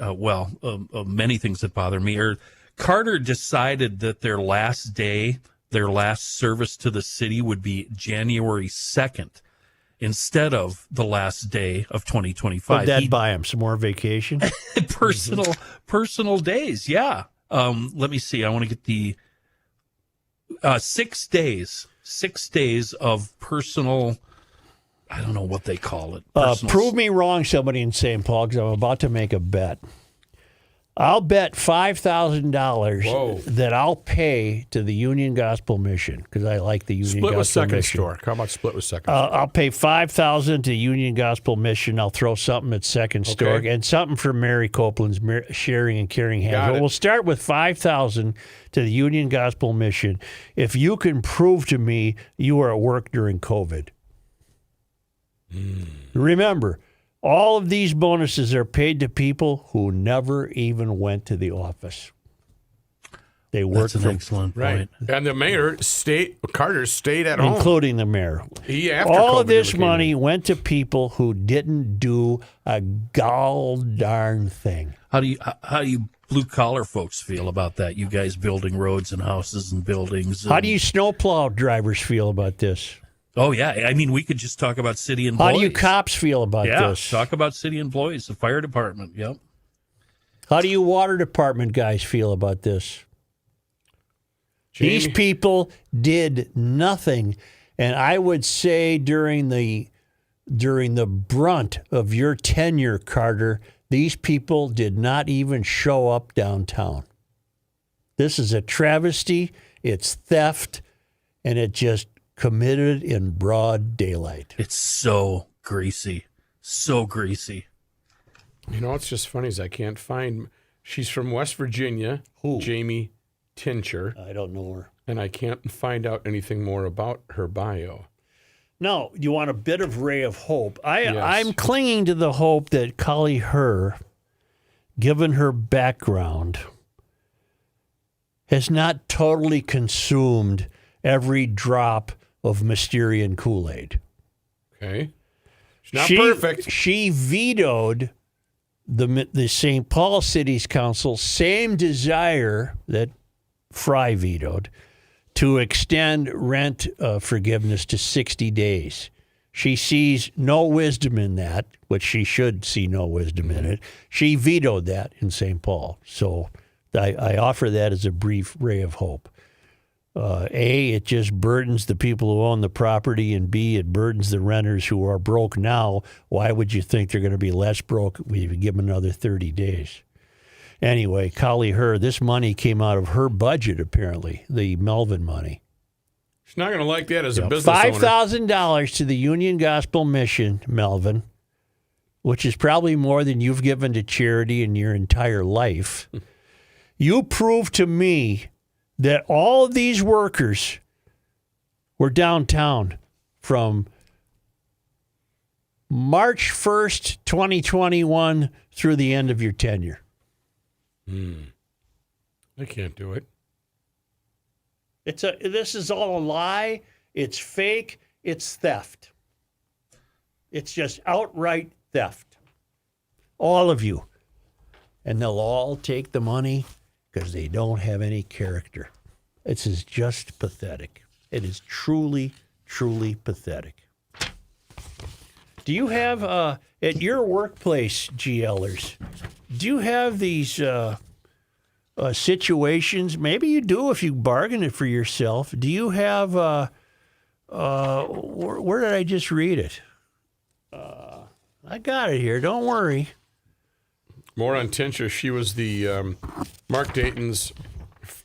many things that bother me, are Carter decided that their last day, their last service to the city would be January 2nd. instead of the last day of 2025. Would that buy him some more vacation? personal days, yeah. Let me see. I want to get the 6 days. 6 days of personal. I don't know what they call it. Prove me wrong, somebody in St. Paul, because I'm about to make a bet. I'll bet $5,000 that I'll pay to the Union Gospel Mission, because I like the Union Gospel Mission. Split with Second Stork. How about split with Second Stork? I'll pay $5,000 to Union Gospel Mission. I'll throw something at Second Stork and something for Mary Copeland's sharing and caring hands. But we'll start with $5,000 to the Union Gospel Mission if you can prove to me you were at work during COVID. Remember, all of these bonuses are paid to people who never even went to the office. They worked. That's an excellent point. And the mayor Carter stayed at home, including the mayor. All of this money went to people who didn't do a gall darn thing. How do you blue collar folks feel about that? You guys building roads and houses and buildings. How do you snowplow drivers feel about this? Oh, yeah. I mean, we could just talk about city employees. How do you cops feel about this? Talk about city employees, the fire department. Yep. How do you water department guys feel about this? Jamie? These people did nothing. And I would say during the brunt of your tenure, Carter, these people did not even show up downtown. This is a travesty. It's theft. And it just committed in broad daylight. It's so greasy. So greasy. You know what's just funny is I can't find. She's from West Virginia. Who? Jamie Tincher. I don't know her. And I can't find out anything more about her bio. No, you want a bit of ray of hope. I'm clinging to the hope that Collie Herr, given her background, has not totally consumed every drop of Mysterian Kool-Aid. Okay. She's not perfect. She vetoed the St. Paul City's Council, same desire that Fry vetoed, to extend rent forgiveness to 60 days. She sees no wisdom in that, which she should see no wisdom in it. She vetoed that in St. Paul. So I offer that as a brief ray of hope. A, it just burdens the people who own the property, and B, it burdens the renters who are broke now. Why would you think they're going to be less broke if we give them another 30 days? Anyway, Collie Herr, this money came out of her budget, apparently, the Melvin money. She's not going to like that as a business owner. $5,000 to the Union Gospel Mission, Melvin, which is probably more than you've given to charity in your entire life. You prove to me that all of these workers were downtown from March 1st, 2021 through the end of your tenure. I can't do it. This is all a lie. It's fake. It's theft. It's just outright theft. All of you. And they'll all take the money because they don't have any character. This is just pathetic. It is truly, truly pathetic. Do you have, at your workplace, GLers, do you have these situations? Maybe you do if you bargain it for yourself. Do you have, where did I just read it? I got it here. Don't worry. More on Tincher. She was the Mark Dayton's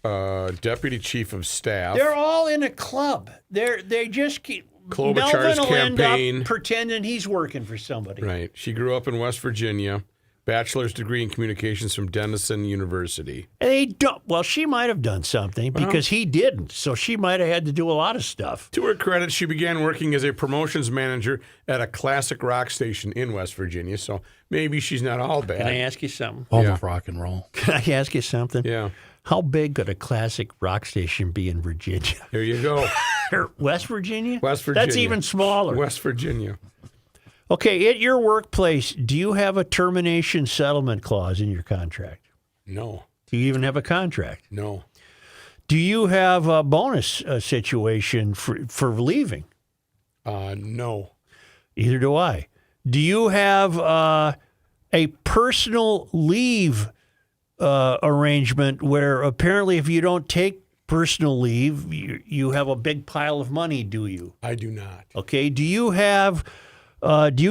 deputy chief of staff. They're all in a club. They just keep. Klobuchar's Melvin will campaign. end up pretending he's working for somebody. Right. She grew up in West Virginia. Bachelor's degree in communications from Denison University. They don't. Well, she might have done something because he didn't. So she might have had to do a lot of stuff. To her credit, she began working as a promotions manager at a classic rock station in West Virginia. So maybe she's not all bad. Can I ask you something? All of rock and roll. Can I ask you something? Yeah. How big could a classic rock station be in Virginia? There you go. West Virginia? West Virginia. That's even smaller. West Virginia. Okay, at your workplace, do you have a termination settlement clause in your contract? No. Do you even have a contract? No. Do you have a bonus situation for leaving? No. Either do I. Do you have a personal leave arrangement where apparently if you don't take personal leave, you have a big pile of money, do you? I do not. Okay. Do you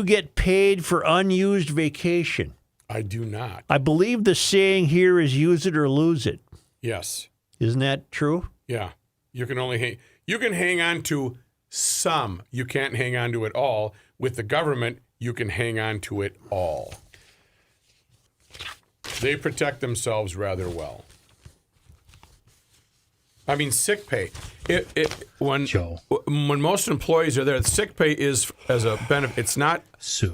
get paid for unused vacation? I do not. I believe the saying here is use it or lose it. Yes. Isn't that true? Yeah. You can hang on to some. You can't hang on to it all. With the government, you can hang on to it all. They protect themselves rather well. I mean, sick pay. When most employees are there, sick pay is as a benefit. It's not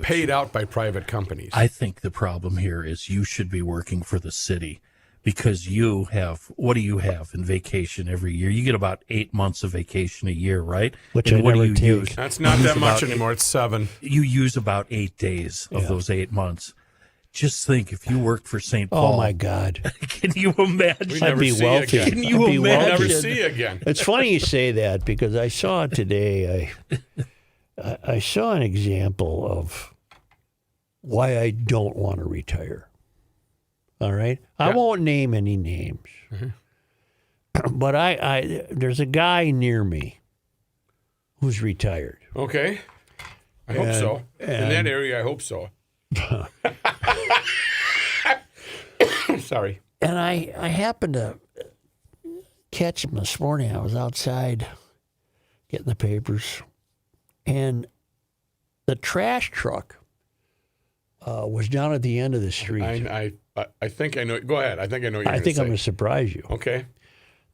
paid out by private companies. I think the problem here is you should be working for the city because you have, what do you have in vacation every year? You get about 8 months of vacation a year, right? Which and I what never do you take. use? That's not that much anymore. It's 7. You use about 8 days of those 8 months. Just think, if you worked for St. Paul. Oh, my God. Can you imagine? I'd be wealthy. Can you imagine? Never see you again. It's funny you say that because I saw today, I saw an example of why I don't want to retire. All right? I won't name any names. Mm-hmm. But there's a guy near me who's retired. Okay. I hope so. In that area, I hope so. Sorry. And I happened to catch him this morning. I was outside getting the papers, and the trash truck was down at the end of the street. I think I know. Go ahead. I think I know what you're I think I'm going going to surprise you. Okay.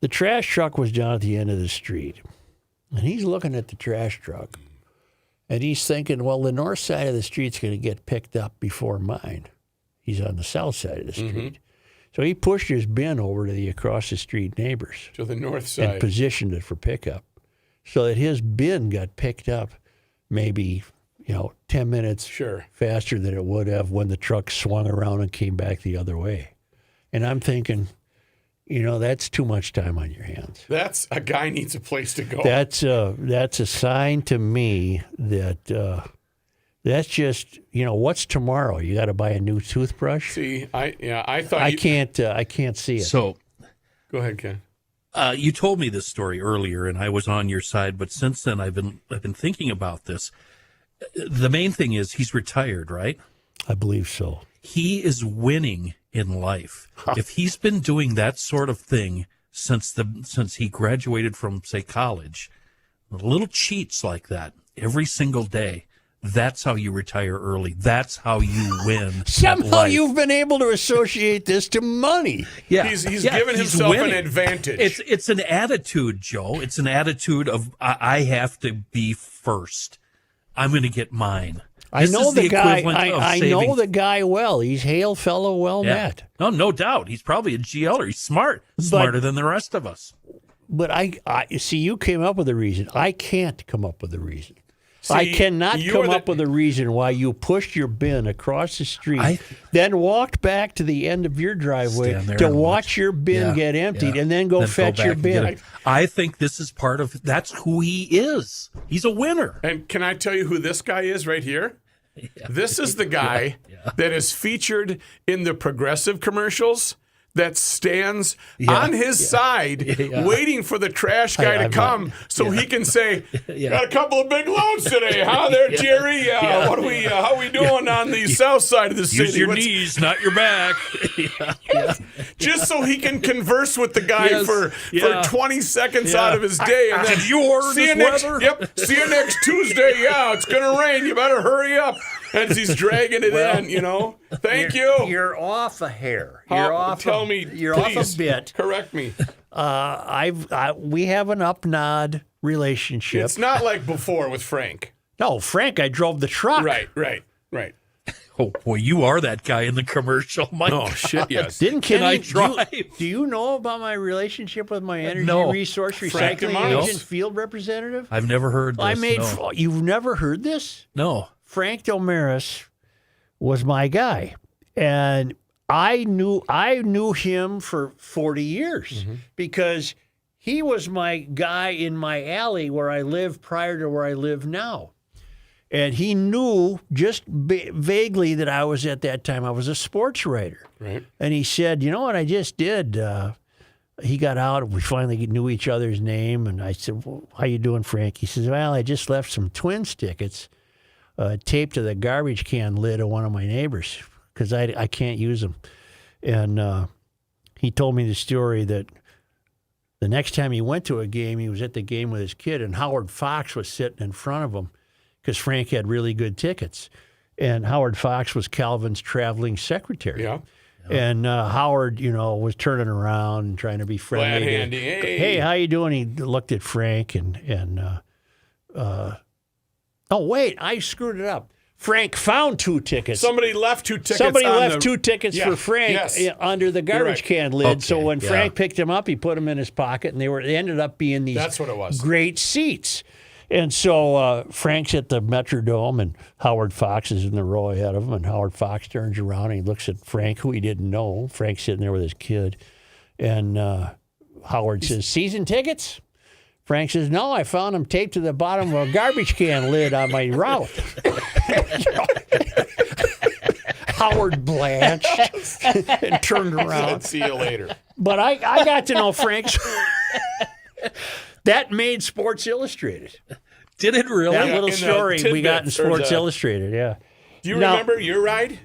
The trash truck was down at the end of the street, and he's looking at the trash truck, and he's thinking, well, the north side of the street's going to get picked up before mine. He's on the south side of the street. Mm-hmm. So he pushed his bin over to the across-the-street neighbors. To the north side. And positioned it for pickup so that his bin got picked up maybe, 10 minutes faster than it would have when the truck swung around and came back the other way. And I'm thinking, that's too much time on your hands. That's a guy needs a place to go. That's a sign to me that that's just, what's tomorrow? You got to buy a new toothbrush? See, I thought I can't see it. So, go ahead, Ken. You told me this story earlier, and I was on your side. But since then, I've been thinking about this. The main thing is he's retired, right? I believe so. He is winning in life. If he's been doing that sort of thing since he graduated from, say, college, little cheats like that every single day. That's how you retire early. That's how you win. Somehow you've been able to associate this to money. Yeah, he's given himself winning. an advantage. It's an attitude, Joe. It's an attitude of I have to be first. I'm going to get mine. I know the guy. I know the guy well. He's hail fellow, well met. No doubt. He's probably a GLer. He's smarter than the rest of us. But I see. You came up with a reason. I can't come up with a reason. See, I cannot come up with a reason why you pushed your bin across the street, then walked back to the end of your driveway to watch your bin get emptied, and then go fetch your bin. I think this is part of that's who he is. He's a winner. And can I tell you who this guy is right here? Yeah. This is the guy that is featured in the Progressive commercials that stands on his side waiting for the trash guy to come so he can say, got a couple of big loads today, huh there, Jerry? How we doing on the south side of the city? Use your knees, not your back. Just so he can converse with the guy for 20 seconds out of his day. And then, did you order this weather? Yep, see you next Tuesday. Yeah, it's going to rain. You better hurry up. As he's dragging it in, Thank you. You're off a hair. You're off. Tell me, you're please, off a bit. Correct me. We have an up-nod relationship. It's not like before with Frank. No, Frank, I drove the truck. Right. Oh boy, you are that guy in the commercial, Mike. Oh shit, yes. Didn't Can I Kenny, drive? Do you know about my relationship with my energy resource recycling agent, field representative? I've never heard this. You've never heard this? No. Frank Delmaris was my guy, and I knew him for 40 years because he was my guy in my alley where I lived prior to where I live now. And he knew just vaguely that I was, at that time, I was a sports writer. Right. And he said, you know what I just did? He got out. We finally knew each other's name. And I said, well, how you doing, Frank? He says, well, I just left some Twins tickets taped to the garbage can lid of one of my neighbors because I can't use them. And he told me the story that the next time he went to a game, he was at the game with his kid, and Howard Fox was sitting in front of him because Frank had really good tickets. And Howard Fox was Calvin's traveling secretary. Yeah. And Howard, was turning around and trying to be friendly. Glad handy. Hey, how you doing? He looked at Frank and oh, wait, I screwed it up. Frank found 2 tickets. Somebody left 2 tickets. Somebody left 2 tickets Yeah, for Frank yes. under the garbage can lid. Okay, So when yeah. Frank picked them up, he put them in his pocket, and they ended up being these That's what it was. great seats. And so Frank's at the Metrodome, and Howard Fox is in the row ahead of him. And Howard Fox turns around and he looks at Frank, who he didn't know. Frank's sitting there with his kid, and Howard says, "Season tickets?" Frank says, "No, I found them taped to the bottom of a garbage can lid on my route." Howard blanched and turned around. See you later. But I got to know Frank's. That made Sports Illustrated. Did it really? That little In the story we got in tidbits, there's Sports a- Illustrated, yeah. Do you Now- remember your ride?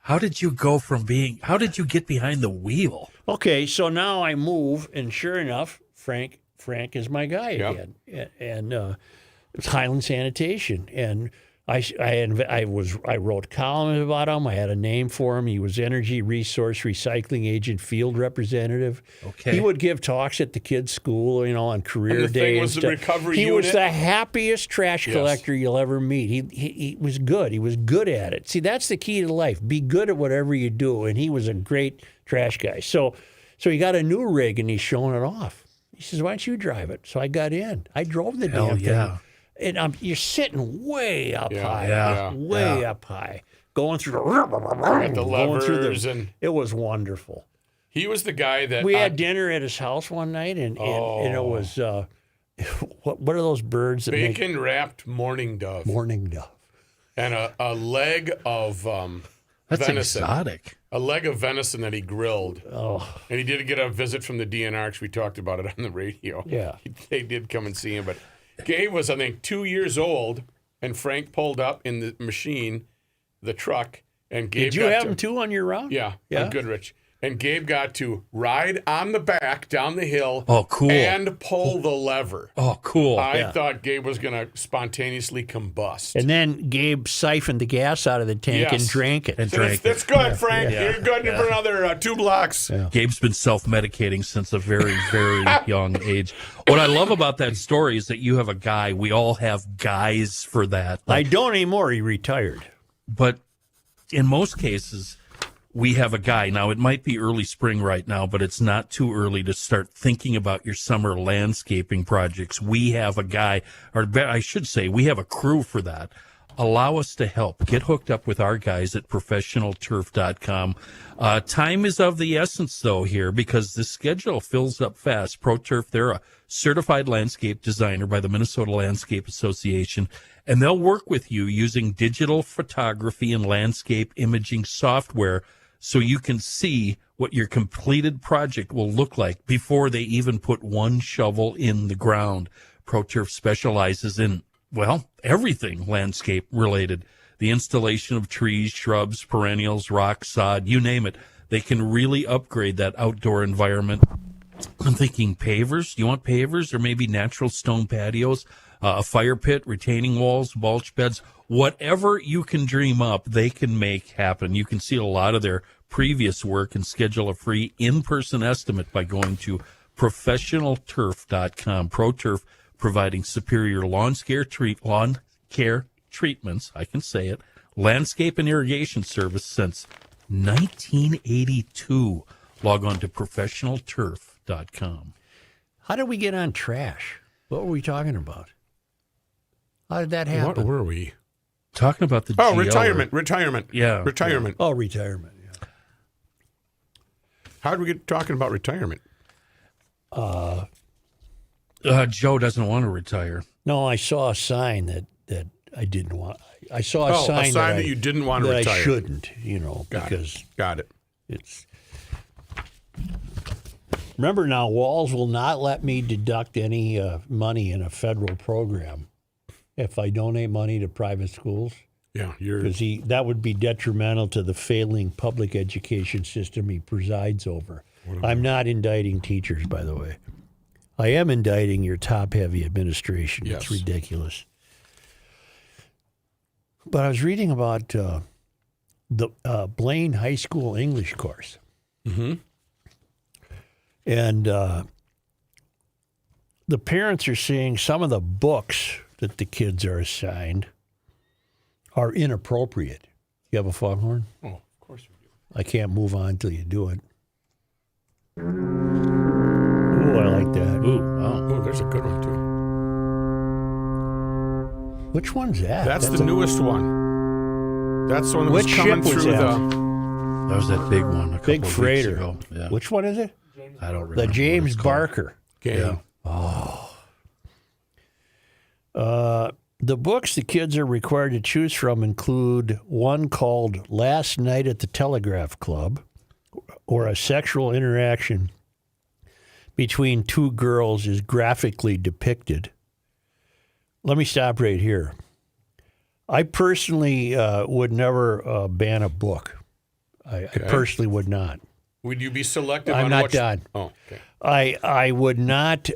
How did you get behind the wheel? Okay, so now I move, and sure enough, Frank is my guy Yep. again. And it's Highland Sanitation. And I wrote columns about him. I had a name for him. He was Energy Resource Recycling Agent Field Representative. Okay. He would give talks at the kids' school, on career And the day. thing and was the stuff. recovery He was unit? the happiest trash Yes. collector you'll ever meet. He was good. He was good at it. See, that's the key to life. Be good at whatever you do. And he was a great trash guy. So he got a new rig, and he's showing it off. He says, "Why don't you drive it?" So I got in. I drove the Hell damn yeah. thing. And you're sitting way up high, yeah, way up high, going through The levers and it was wonderful. he was the guy that We had dinner at his house one night, and it was what are those birds that make bacon wrapped morning dove morning dove? and a leg of That's venison. exotic. A leg of venison that he grilled. Oh, And he did get a visit from the DNR because we talked about it on the radio. Yeah. They did come and see him. But Gabe was, I think, 2 years old, and Frank pulled up in the machine, the truck, and Gabe did you got have to, them too on your route? Yeah, Yeah. on Goodrich. And Gabe got to ride on the back down the hill Oh, cool. and pull the lever. Oh, cool. I thought Gabe was going to spontaneously combust. And then Gabe siphoned the gas out of the tank and Yes. drank it. And So drank that's it. good, Frank. Yeah. You're good for another 2 blocks. Yeah. Gabe's been self-medicating since a very, very young age. What I love about that story is that you have a guy. We all have guys for that. I don't anymore. He retired. But in most cases, we have a guy. Now, it might be early spring right now, but it's not too early to start thinking about your summer landscaping projects. We have a guy, or I should say, we have a crew for that. Allow us to help. Get hooked up with our guys at professionalturf.com. Time is of the essence, though, here, because the schedule fills up fast. ProTurf, they're a certified landscape designer by the Minnesota Landscape Association, and they'll work with you using digital photography and landscape imaging software so you can see what your completed project will look like before they even put one shovel in the ground. ProTurf specializes in, well, everything landscape related. The installation of trees, shrubs, perennials, rock, sod, you name it. They can really upgrade that outdoor environment. I'm thinking pavers. Do you want pavers or maybe natural stone patios, a fire pit, retaining walls, mulch beds? Whatever you can dream up, they can make happen. You can see a lot of their previous work and schedule a free in-person estimate by going to professionalturf.com. ProTurf, providing superior lawn care treatments, I can say it, landscape and irrigation service since 1982. Log on to professionalturf.com. How did we get on trash? What were we talking about? How did that happen? What were we? Talking about the Oh, GL. retirement. Yeah. Retirement. Oh, retirement. Yeah. How did we get talking about retirement? Joe doesn't want to retire. No, I saw a sign that I didn't want. I saw a sign, that you didn't want to that retire. I shouldn't, because Got it. it's. Remember now, Walls will not let me deduct any money in a federal program if I donate money to private schools. Yeah, because that would be detrimental to the failing public education system he presides over. I'm not indicting teachers, by the way. I am indicting your top-heavy administration. Yes. It's ridiculous. But I was reading about the Blaine High School English course. Mm-hmm. And the parents are saying some of the books that the kids are assigned are inappropriate. You have a foghorn? Oh, of course we do. I can't move on until you do it. Ooh, I like that. Oh, there's a good one, too. Which one's that? That's the newest one. That's the one that Which was coming ship was through that? That was that big one. Big freighter. Weeks ago. Yeah. Which one is it? I don't remember. The James what it's called. Barker. Yeah. Oh. The books the kids are required to choose from include one called Last Night at the Telegraph Club, or a sexual interaction between two girls is graphically depicted. Let me stop right here. I personally would never ban a book. I personally would not. Would you be selective I'm on not what... done. Oh, okay. I would not.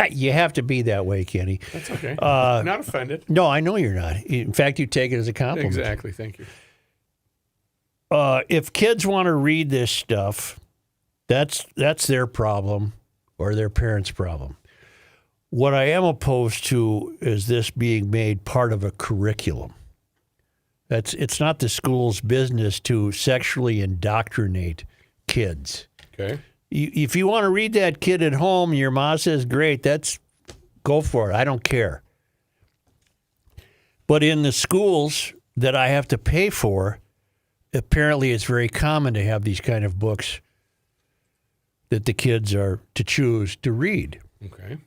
You have to be that way, Kenny. That's okay. Not offended. No, I know you're not. In fact, you take it as a compliment. Exactly. Thank you. If kids want to read this stuff, that's their problem or their parents' problem. What I am opposed to is this being made part of a curriculum. It's not the school's business to sexually indoctrinate kids. Okay. If you want to read that kid at home, your mom says, great, go for it. I don't care. But in the schools that I have to pay for, apparently it's very common to have these kind of books that the kids are to choose to read. Okay.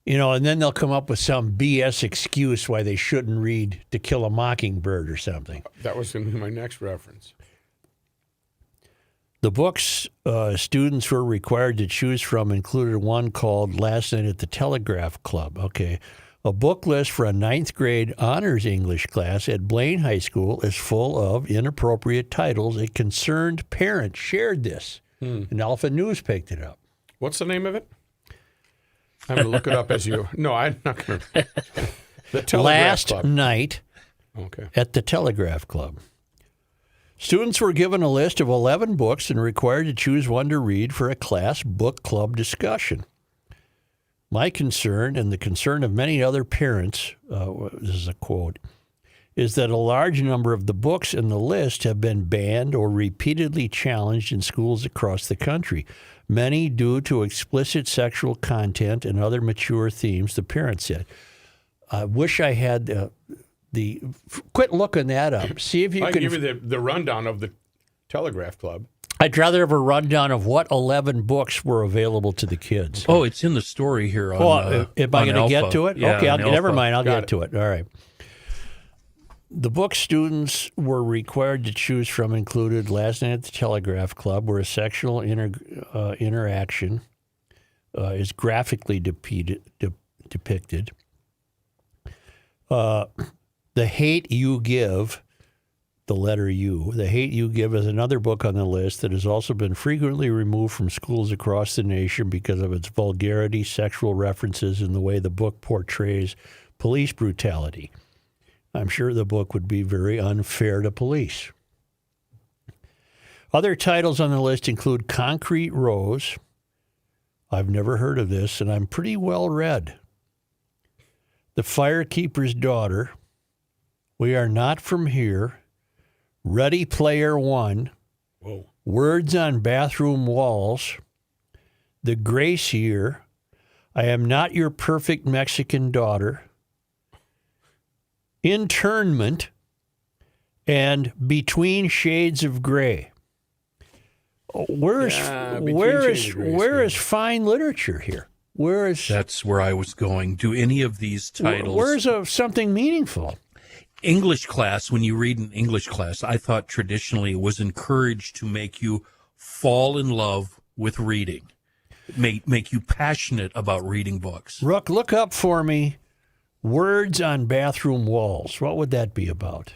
And then they'll come up with some BS excuse why they shouldn't read To Kill a Mockingbird or something. That was going to be my next reference. The books students were required to choose from included one called Last Night at the Telegraph Club. Okay. A book list for a 9th grade honors English class at Blaine High School is full of inappropriate titles. A concerned parent shared this, and Alpha News picked it up. What's the name of it? I'm going to look it up as you... No, I'm not going to... The Telegraph Last Club. Night at the Telegraph Club. Students were given a list of 11 books and required to choose one to read for a class book club discussion. My concern, and the concern of many other parents, this is a quote, is that a large number of the books in the list have been banned or repeatedly challenged in schools across the country, many due to explicit sexual content and other mature themes, the parent said. I wish I had quit looking that up. See if you I can... give you the rundown of the Telegraph Club. I'd rather have a rundown of what 11 books were available to the kids. Oh, it's in the story here. On, am I going to get to it? Yeah, okay, never Alpha. mind. I'll get to it. All right. The book students were required to choose from included Last Night at the Telegraph Club, where a sexual interaction is graphically depicted. The Hate You Give, the letter U, The Hate You Give is another book on the list that has also been frequently removed from schools across the nation because of its vulgarity, sexual references, and the way the book portrays police brutality. I'm sure the book would be very unfair to police. Other titles on the list include Concrete Rose. I've never heard of this, and I'm pretty well read. The Firekeeper's Daughter, We Are Not From Here, Ready Player One, Whoa. Words on Bathroom Walls, The Grace Year, I Am Not Your Perfect Mexican Daughter, Internment, and Between Shades of Gray. Where is fine literature here? That's where I was going. Do any of these titles... Where's something meaningful? English class, when you read an English class, I thought traditionally it was encouraged to make you fall in love with reading, make you passionate about reading books. Rook, look up for me words on bathroom walls. What would that be about?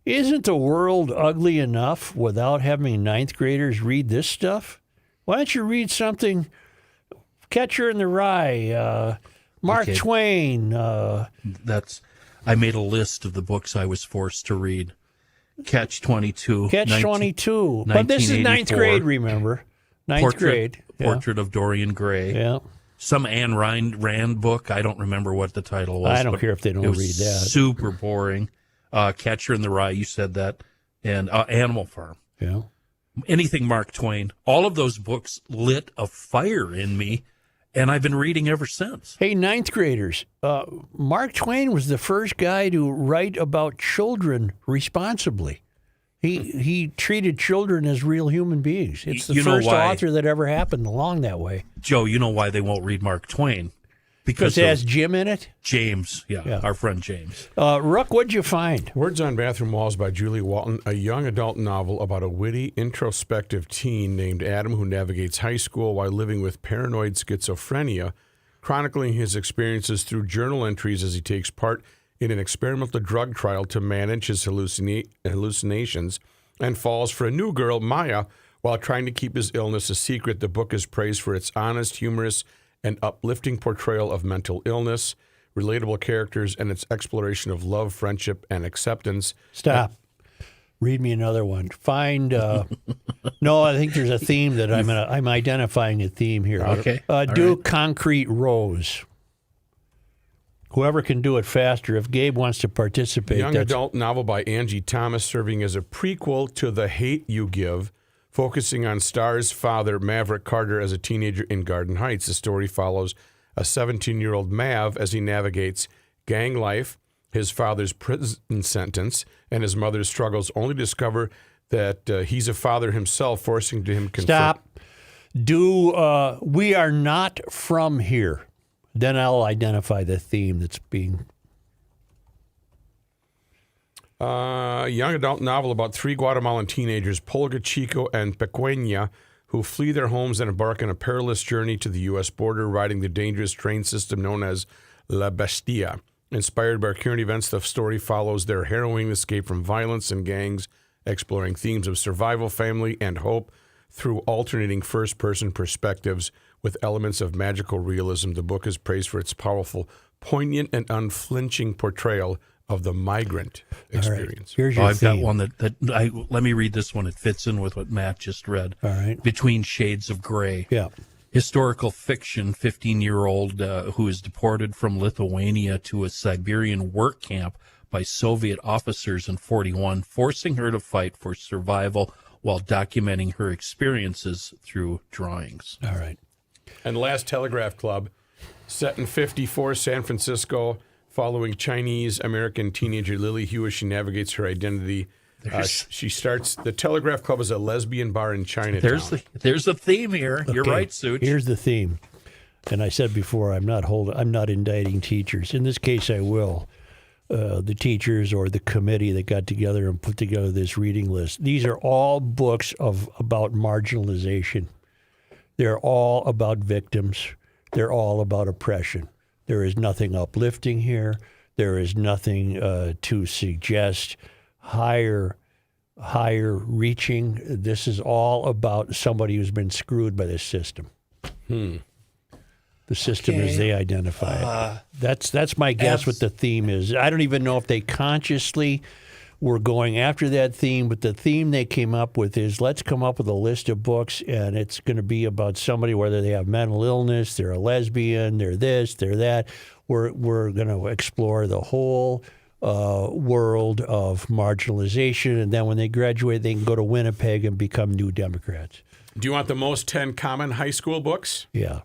Isn't the world ugly enough without having ninth graders read this stuff? Why don't you read something, Catcher in the Rye, Mark Twain. I made a list of the books I was forced to read. Catch-22. Catch-22. But this is ninth grade, remember? Ninth grade. Portrait of Dorian Gray. Yeah. Some Ayn Rand book. I don't remember what the title was. I don't care if they don't read that. Super boring. Catcher in the Rye, you said that. And Animal Farm. Yeah. Anything Mark Twain. All of those books lit a fire in me, and I've been reading ever since. Hey, ninth graders, Mark Twain was the first guy to write about children responsibly. He treated children as real human beings. It's the first author that ever happened along that way. Joe, you know why they won't read Mark Twain? Because it has Jim in it? James, yeah, our friend James. Rook, what'd you find? Words on Bathroom Walls by Julie Walton, a young adult novel about a witty, introspective teen named Adam who navigates high school while living with paranoid schizophrenia, chronicling his experiences through journal entries as he takes part in an experimental drug trial to manage his hallucinations and falls for a new girl, Maya, while trying to keep his illness a secret. The book is praised for its honest, humorous, and uplifting portrayal of mental illness, relatable characters, and its exploration of love, friendship, and acceptance. Stop. Read me another one. Find. No, I think there's a theme that I'm identifying a theme here. Okay. Do Concrete Rose. Whoever can do it faster. If Gabe wants to participate. Young adult novel by Angie Thomas, serving as a prequel to The Hate You Give, focusing on Star's father, Maverick Carter, as a teenager in Garden Heights. The story follows a 17-year-old Mav as he navigates gang life, his father's prison sentence, and his mother's struggles, only to discover that he's a father himself, forcing him to confront. Stop. Do We Are Not From Here. Then I'll identify the theme that's being... young adult novel about three Guatemalan teenagers, Pulga, Chico, and Pequeña, who flee their homes and embark on a perilous journey to the U.S. border, riding the dangerous train system known as La Bestia. Inspired by current events, the story follows their harrowing escape from violence and gangs, exploring themes of survival, family, and hope through alternating first-person perspectives with elements of magical realism. The book is praised for its powerful, poignant, and unflinching portrayal of the migrant experience. Right. Here's your I've got one let me read this one. It fits in with what Matt just read. All right. Between Shades of Gray. Yeah. Historical fiction, 15-year-old who is deported from Lithuania to a Siberian work camp by Soviet officers in 1941, forcing her to fight for survival while documenting her experiences through drawings. All right. And Last Telegraph Club, set in 1954 San Francisco, following Chinese-American teenager Lily Hewitt. She navigates her identity. She starts... The Telegraph Club is a lesbian bar in Chinatown. There's a theme here. Okay. You're right, Such. Here's the theme. And I said before, I'm not indicting teachers. In this case, I will. The teachers or the committee that got together and put together this reading list. These are all books about marginalization. They're all about victims. They're all about oppression. There is nothing uplifting here. There is nothing to suggest higher reaching. This is all about somebody who's been screwed by this system. The system as they identify it. That's my guess what the theme is. I don't even know if they consciously were going after that theme, but the theme they came up with is let's come up with a list of books, and it's going to be about somebody, whether they have mental illness, they're a lesbian, they're this, they're that. We're going to explore the whole world of marginalization, and then when they graduate, they can go to Winnipeg and become New Democrats. Do you want the most 10 common high school books? Yeah.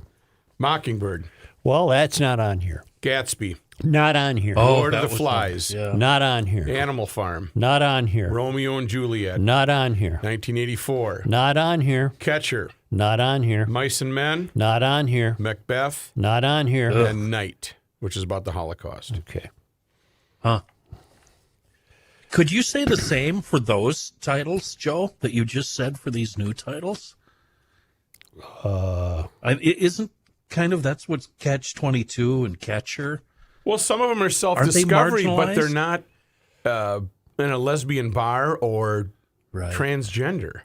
Mockingbird. Well, that's not on here. Gatsby. Not on here. Oh, Lord of that the was Flies. one. Yeah. Not on here. Animal Farm. Not on here. Romeo and Juliet. Not on here. 1984. Not on here. Catcher. Not on here. Mice and Men. Not on here. Macbeth. Not on here. And Night, which is about the Holocaust. Okay. Huh. Could you say the same for those titles, Joe, that you just said for these new titles? Isn't kind of that's what's Catch-22 and Catcher? Well, some of them are self-discovery, but they're marginalized? not in a lesbian bar or Right. transgender.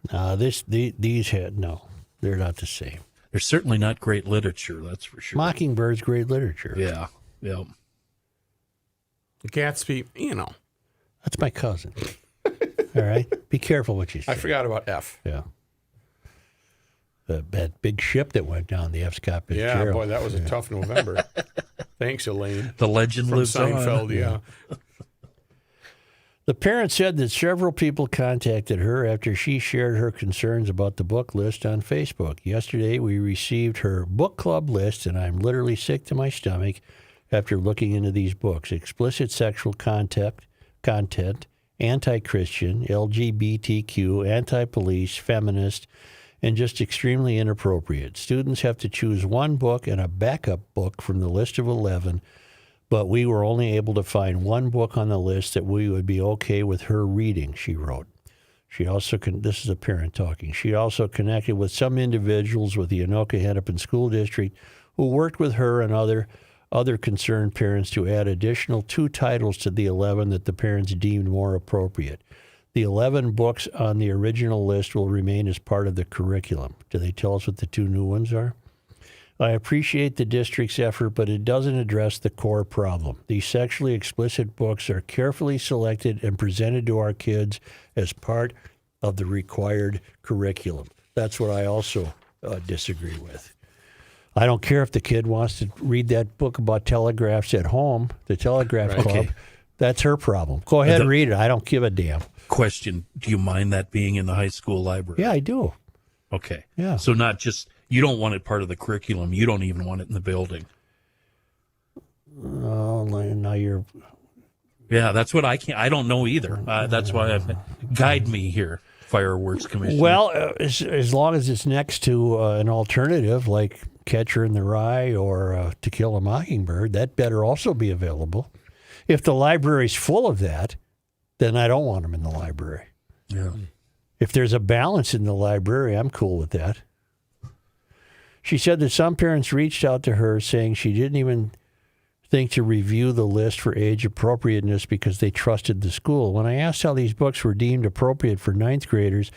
These had no. They're not the same. They're certainly not great literature, that's for sure. Mockingbird's great literature. Yeah. Yeah. Gatsby, That's my cousin. All right? Be careful what you say. I forgot about F. Yeah. That big ship that went down, the F. Scott Fitzgerald. Yeah, boy, that was a tough November. Thanks, Elaine. The legend From lives Seinfeld, on. yeah. The parent said that several people contacted her after she shared her concerns about the book list on Facebook. Yesterday, we received her book club list, and I'm literally sick to my stomach after looking into these books. Explicit sexual content, anti-Christian, LGBTQ, anti-police, feminist, and just extremely inappropriate. Students have to choose one book and a backup book from the list of 11, but we were only able to find one book on the list that we would be okay with her reading, she wrote. She also, this is a parent talking, she also connected with some individuals with the Anoka-Hennepin School District who worked with her and other concerned parents to add additional 2 titles to the 11 that the parents deemed more appropriate. The 11 books on the original list will remain as part of the curriculum. Do they tell us what the 2 new ones are? I appreciate the district's effort, but it doesn't address the core problem. These sexually explicit books are carefully selected and presented to our kids as part of the required curriculum. That's what I also disagree with. I don't care if the kid wants to read that book about telegraphs at home, the Telegraph Club. Okay. That's her problem. Go ahead and read it. I don't give a damn. Question, do you mind that being in the high school library? Yeah, I do. Okay. Yeah. So not just, you don't want it part of the curriculum. You don't even want it in the building. Oh, now you're... Yeah, that's what I don't know either. That's why guide me here, Fireworks Commissioner. Well, as long as it's next to an alternative like Catcher in the Rye or To Kill a Mockingbird, that better also be available. If the library's full of that, then I don't want them in the library. Yeah. If there's a balance in the library, I'm cool with that. She said that some parents reached out to her saying she didn't even think to review the list for age appropriateness because they trusted the school. When I asked how these books were deemed appropriate for 9th graders,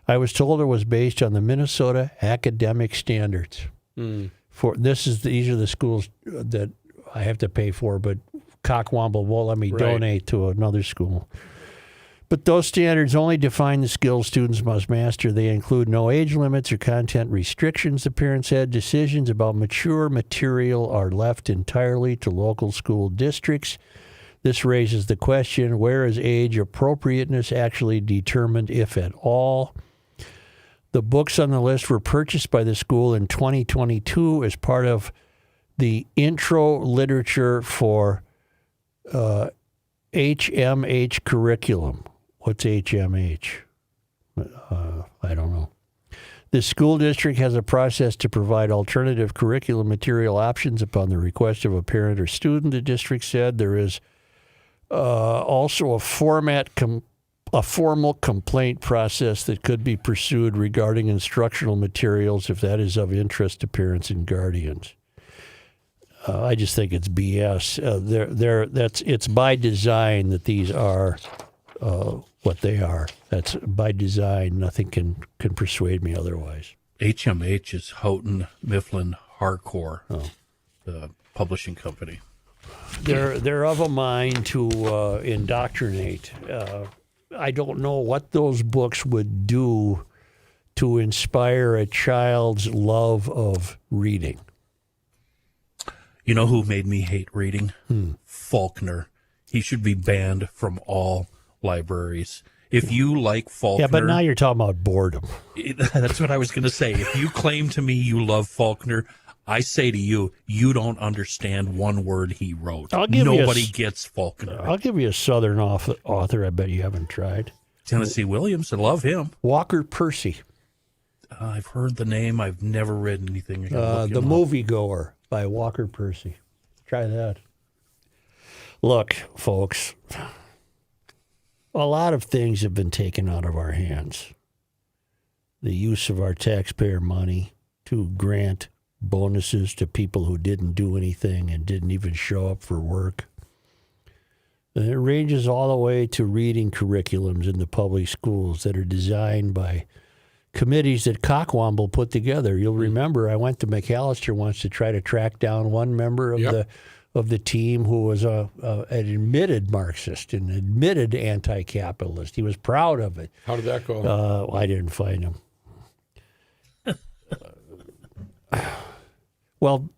I was told it was based on the Minnesota academic standards. These are the schools that I have to pay for, but Cockwomble won't let me donate to another school. But those standards only define the skills students must master. They include no age limits or content restrictions, the parents said. Decisions about mature material are left entirely to local school districts. This raises the question, where is age appropriateness actually determined, if at all? The books on the list were purchased by the school in 2022 as part of the intro literature for HMH curriculum. What's HMH? I don't know. The school district has a process to provide alternative curriculum material options upon the request of a parent or student, the district said. There is also a formal complaint process that could be pursued regarding instructional materials if that is of interest to parents and guardians. I just think it's BS. It's by design that these are what they are. That's by design. Nothing can persuade me otherwise. HMH is Houghton Mifflin Harcourt, the publishing company. They're of a mind to indoctrinate. I don't know what those books would do to inspire a child's love of reading. You know who made me hate reading? Faulkner. He should be banned from all libraries. If you like Faulkner... Yeah, but now you're talking about boredom. That's what I was going to say. If you claim to me you love Faulkner, I say to you, you don't understand one word he wrote. Nobody gets Faulkner. I'll give you a Southern author I bet you haven't tried. Tennessee Williams. I love him. Walker Percy. I've heard the name. I've never read anything. The Moviegoer by Walker Percy. Try that. Look, folks, a lot of things have been taken out of our hands. The use of our taxpayer money to grant bonuses to people who didn't do anything and didn't even show up for work. And it ranges all the way to reading curriculums in the public schools that are designed by committees that Cockwomble put together. You'll remember I went to McAllister once to try to track down one member of the team who was an admitted Marxist, an admitted anti-capitalist. He was proud of it. How did that go? I didn't find him. Well,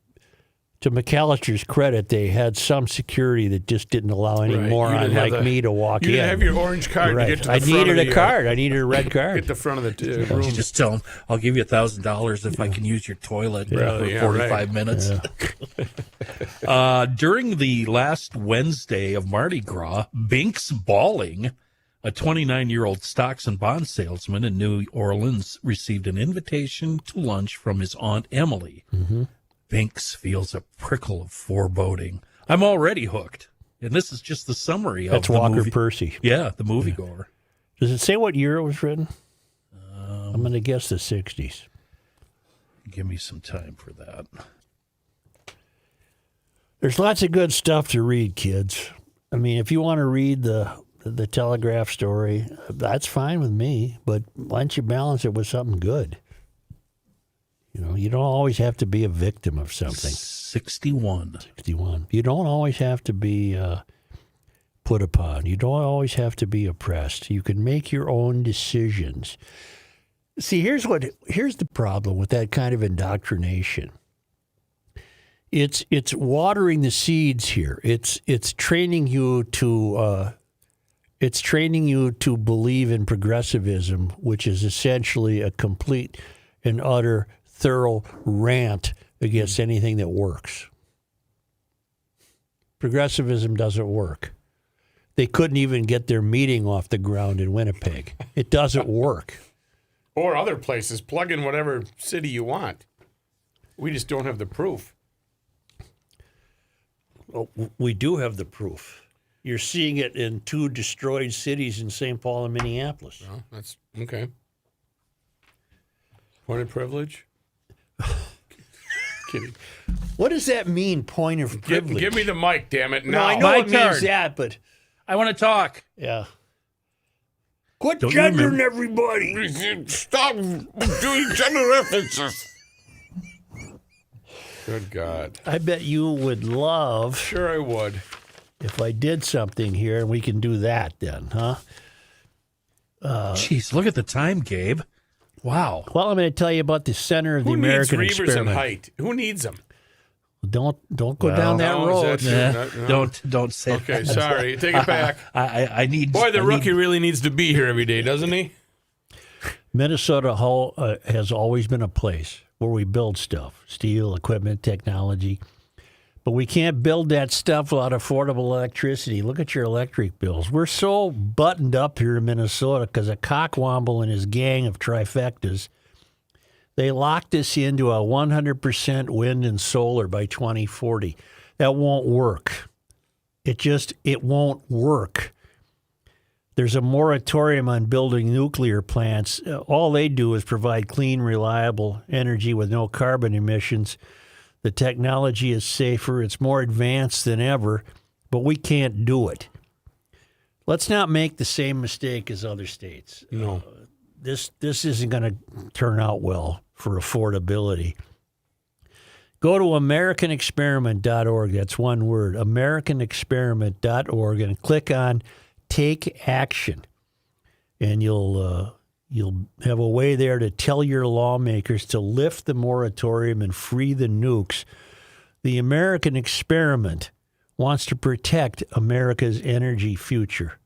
to McAllister's credit, they had some security that just didn't allow any moron like me to walk in. You didn't have your orange card to get to the front I needed a card. I needed a red card. Get the front of the room. You just tell him, I'll give you $1,000 if I can use your toilet for 45 minutes. Yeah. During the last Wednesday of Mardi Gras, Binks Balling, a 29-year-old stocks and bond salesman in New Orleans, received an invitation to lunch from his Aunt Emily. Mm-hmm. Binks feels a prickle of foreboding. I'm already hooked. And this is just the summary of the Walker movie. Percy. Yeah, the moviegoer. Does it say what year it was written? I'm going to guess the 60s. Give me some time for that. There's lots of good stuff to read, kids. I mean, if you want to read the Telegraph story, that's fine with me. But why don't you balance it with something good? You know, you don't always have to be a victim of something. 61. You don't always have to be put upon. You don't always have to be oppressed. You can make your own decisions. See, here's the problem with that kind of indoctrination. It's watering the seeds here. It's training you to believe in progressivism, which is essentially a complete and utter thorough rant against anything that works. Progressivism doesn't work. They couldn't even get their meeting off the ground in Winnipeg. It doesn't work. Or other places. Plug in whatever city you want. We just don't have the proof. Well, we do have the proof. You're seeing it in 2 destroyed cities in St. Paul and Minneapolis. Well, that's okay. Point of privilege? Kidding. What does that mean, point of privilege? Give me the mic, damn it. No, Now. I know it means that, but... I want to talk. Yeah. Quit gendering everybody. Stop doing gender references. Good God. I bet you would love... Sure I would. If I did something here, and we can do that then, huh? Jeez, look at the time, Gabe. Wow. Well, I'm going to tell you about the center of the American Who needs Reavers experiment. in height? Who needs them? Don't go down that road. Don't say that. Okay, sorry. Take it back. I need... Boy, the rookie really needs to be here every day, doesn't he? Minnesota has always been a place where we build stuff, steel, equipment, technology. But we can't build that stuff without affordable electricity. Look at your electric bills. We're so buttoned up here in Minnesota because of Cockwomble and his gang of trifectas. They locked us into a 100% wind and solar by 2040. That won't work. It won't work. There's a moratorium on building nuclear plants. All they do is provide clean, reliable energy with no carbon emissions. The technology is safer. It's more advanced than ever, but we can't do it. Let's not make the same mistake as other states. No. This isn't going to turn out well for affordability. Go to AmericanExperiment.org. That's one word, AmericanExperiment.org, and click on Take Action. And you'll have a way there to tell your lawmakers to lift the moratorium and free the nukes. The American experiment wants to protect America's energy future.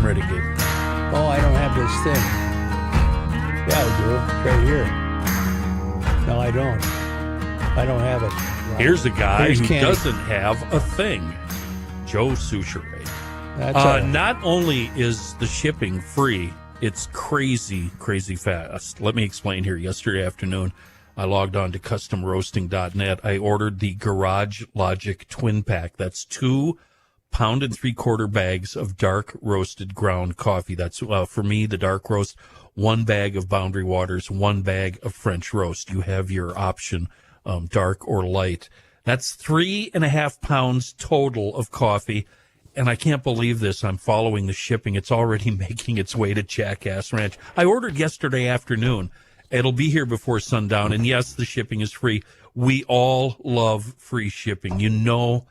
ready, Gabe. Oh, I don't have this thing. Yeah, I do. It's right here. No, I don't. I don't have it. No. Here's a guy Here's who Kenny. doesn't have a thing. Joe Souchere. That's all right. Not only is the shipping free, it's crazy, crazy fast. Let me explain here. Yesterday afternoon, I logged on to customroasting.net. I ordered the Garage Logic Twin Pack. That's 2 pound and 3/4 bags of dark roasted ground coffee. That's, for me, the dark roast, 1 bag of Boundary Waters, 1 bag of French roast. You have your option, dark or light. That's 3.5 pounds total of coffee. And I can't believe this. I'm following the shipping. It's already making its way to Jackass Ranch. I ordered yesterday afternoon. It'll be here before sundown. And yes, the shipping is free. We all love free shipping. You know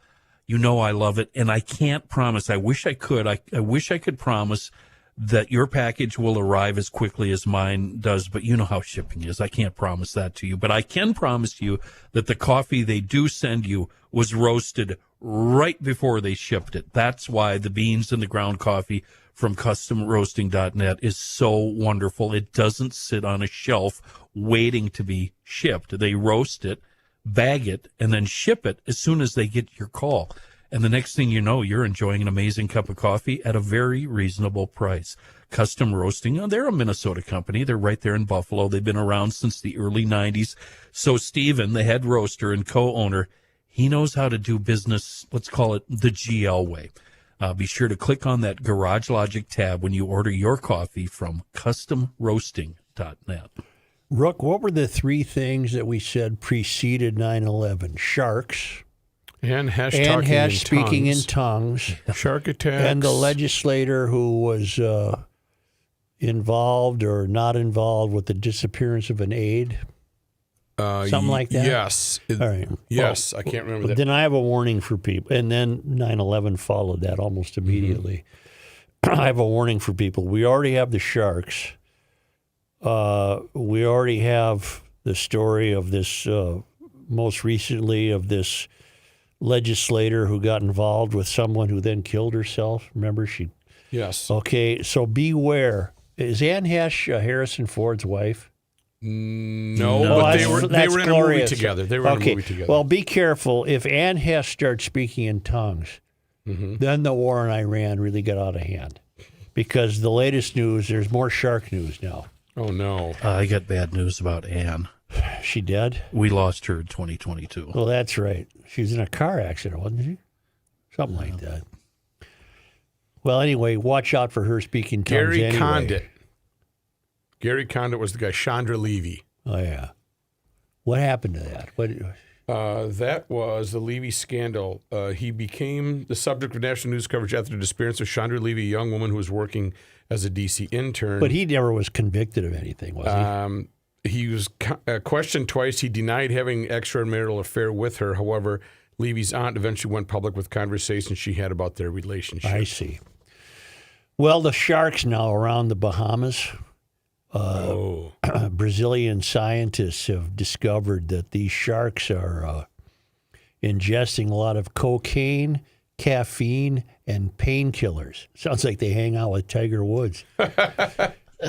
I love it. And I can't promise. I wish I could. I wish I could promise that your package will arrive as quickly as mine does. But you know how shipping is. I can't promise that to you. But I can promise you that the coffee they do send you was roasted right before they shipped it. That's why the beans and the ground coffee from customroasting.net is so wonderful. It doesn't sit on a shelf waiting to be shipped. They roast it, bag it, and then ship it as soon as they get your call. And the next thing you know, you're enjoying an amazing cup of coffee at a very reasonable price. Custom Roasting, they're a Minnesota company. They're right there in Buffalo. They've been around since the early 90s. So Steven, the head roaster and co-owner, he knows how to do business, let's call it the GL way. Be sure to click on that Garage Logic tab when you order your coffee from customroasting.net. Rook, what were the 3 things that we said preceded 9/11? Sharks. And speaking in tongues. Shark attacks. And the legislator who was involved or not involved with the disappearance of an aide. Something like that? Yes. All right. Yes, I can't remember that. Then I have a warning for people. And then 9/11 followed that almost immediately. Mm-hmm. I have a warning for people. We already have the sharks. We already have the story of this, most recently, of this legislator who got involved with someone who then killed herself. Remember? Yes. Okay, so beware. Is Ann Hesh Harrison Ford's wife? No, but they were in a movie together. Well, be careful. If Ann Hess starts speaking in tongues, then the war in Iran really got out of hand. Because the latest news, there's more shark news now. Oh, no. I got bad news about Ann. She dead? We lost her in 2022. Well, that's right. She was in a car accident, wasn't she? Something like that. Well, anyway, watch out for her speaking tongues Gary anyway. Condit. Gary Condit was the guy. Chandra Levy. Oh, yeah. What happened to that? That was the Levy scandal. He became the subject of national news coverage after the disappearance of Chandra Levy, a young woman who was working as a D.C. intern. But he never was convicted of anything, was he? He was questioned twice. He denied having an extramarital affair with her. However, Levy's aunt eventually went public with conversations she had about their relationship. I see. Well, the sharks now around the Bahamas. Brazilian scientists have discovered that these sharks are ingesting a lot of cocaine, caffeine, and painkillers. Sounds like they hang out with Tiger Woods.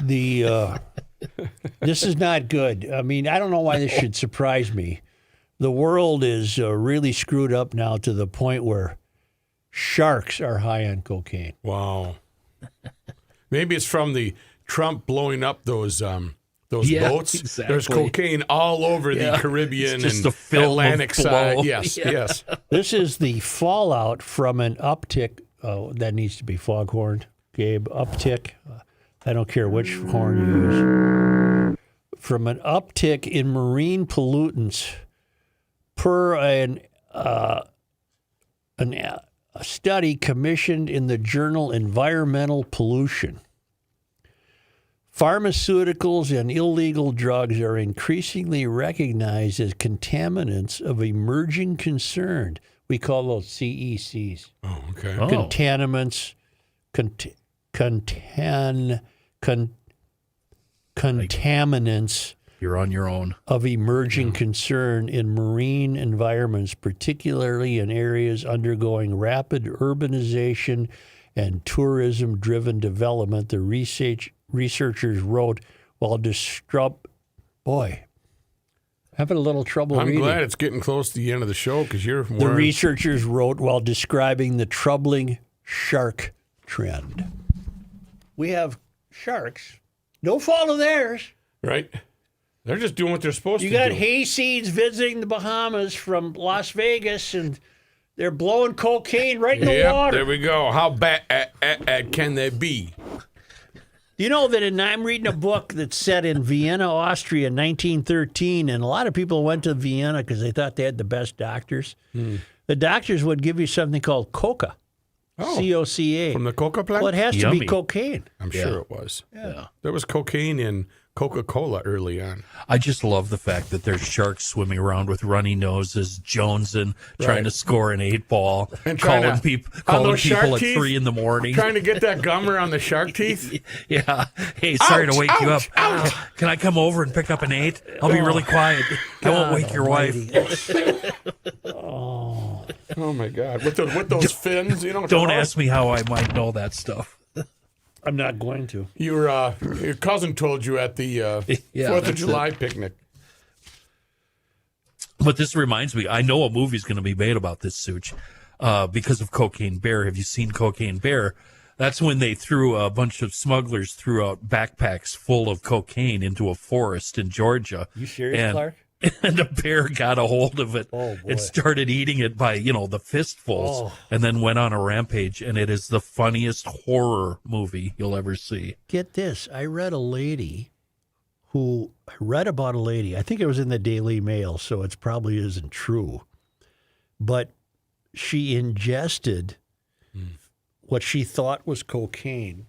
This is not good. I mean, I don't know why this should surprise me. The world is really screwed up now to the point where sharks are high on cocaine. Wow. Maybe it's from the Trump blowing up those boats. Exactly. There's cocaine all over the Caribbean and Atlantic side. Yes. This is the fallout from an uptick. That needs to be foghorned, Gabe. Uptick. I don't care which horn you use. From an uptick in marine pollutants per a study commissioned in the journal Environmental Pollution. Pharmaceuticals and illegal drugs are increasingly recognized as contaminants of emerging concern. We call those CECs. Oh, okay. Contaminants, contaminants. You're on your own. Of emerging concern in marine environments, particularly in areas undergoing rapid urbanization and tourism-driven development, the researchers wrote while having a little trouble reading. I'm glad it's getting close to the end of the show because The researchers wrote while describing the troubling shark trend. We have sharks. No fault of theirs. Right. They're just doing what they're supposed to do. You got hayseeds visiting the Bahamas from Las Vegas, and they're blowing cocaine right in the water. There we go. How bad can they be? You know that I'm reading a book that's set in Vienna, Austria, 1913, and a lot of people went to Vienna because they thought they had the best doctors. The doctors would give you something called coca, C-O-C-A. From the coca plant? Well, it has to be cocaine. I'm sure it was. Yeah. There was cocaine in Coca-Cola early on. I just love the fact that there's sharks swimming around with runny noses, jonesing, trying to score an 8-ball, and calling people at 3 in the morning. Trying to get that gum around the shark teeth? Yeah. Hey, sorry to wake you up. Can I come over and pick up an 8? I'll be really quiet. I won't wake your wife. Oh my God. With those fins, you know. Don't ask me how I might know that stuff. I'm not going to. Your cousin told you at the 4th of July picnic. But this reminds me, I know a movie's going to be made about this, Such, because of Cocaine Bear. Have you seen Cocaine Bear? That's when they threw a bunch of smugglers threw out backpacks full of cocaine into a forest in Georgia. You serious, Clark? And a bear got a hold of it and started eating it by, the fistfuls, and then went on a rampage. And it is the funniest horror movie you'll ever see. Get this. I read about a lady. I think it was in the Daily Mail, so it probably isn't true. But she ingested what she thought was cocaine.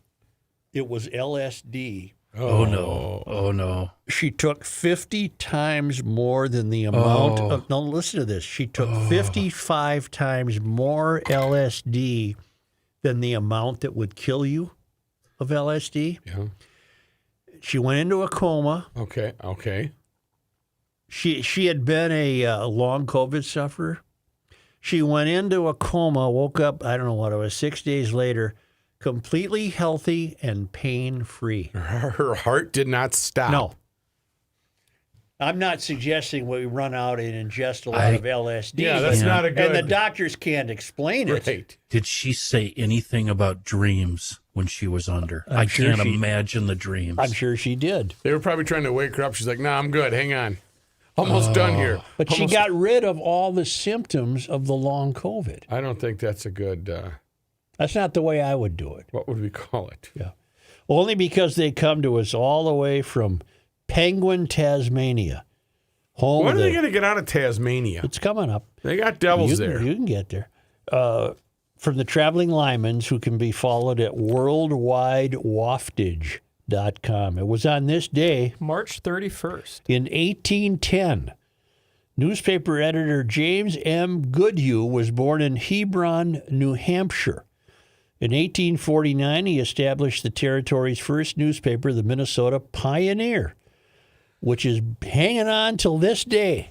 It was LSD. Oh, no. She took 50 times more than the amount of... No, listen to this. She took 55 times more LSD than the amount that would kill you of LSD. Yeah. She went into a coma. Okay. She had been a long COVID sufferer. She went into a coma, woke up, I don't know what it was, 6 days later, completely healthy and pain-free. Her heart did not stop. No. I'm not suggesting we run out and ingest a lot of LSD. Yeah, that's not a good... And the doctors can't explain it. Right. Did she say anything about dreams when she was under? I can't imagine the dreams. I'm sure she did. They were probably trying to wake her up. She's like, nah, I'm good. Hang on. Almost done here. But she got rid of all the symptoms of the long COVID. I don't think that's a good... That's not the way I would do it. What would we call it? Yeah. Only because they come to us all the way from Penguin, Tasmania. When are they going to get out of Tasmania? It's coming up. They got devils there. You can get there. From the traveling Lymans, who can be followed at worldwidewaftage.com. It was on this day, March 31st. in 1810. Newspaper editor James M. Goodhue was born in Hebron, New Hampshire. In 1849, he established the territory's first newspaper, the Minnesota Pioneer, which is hanging on till this day,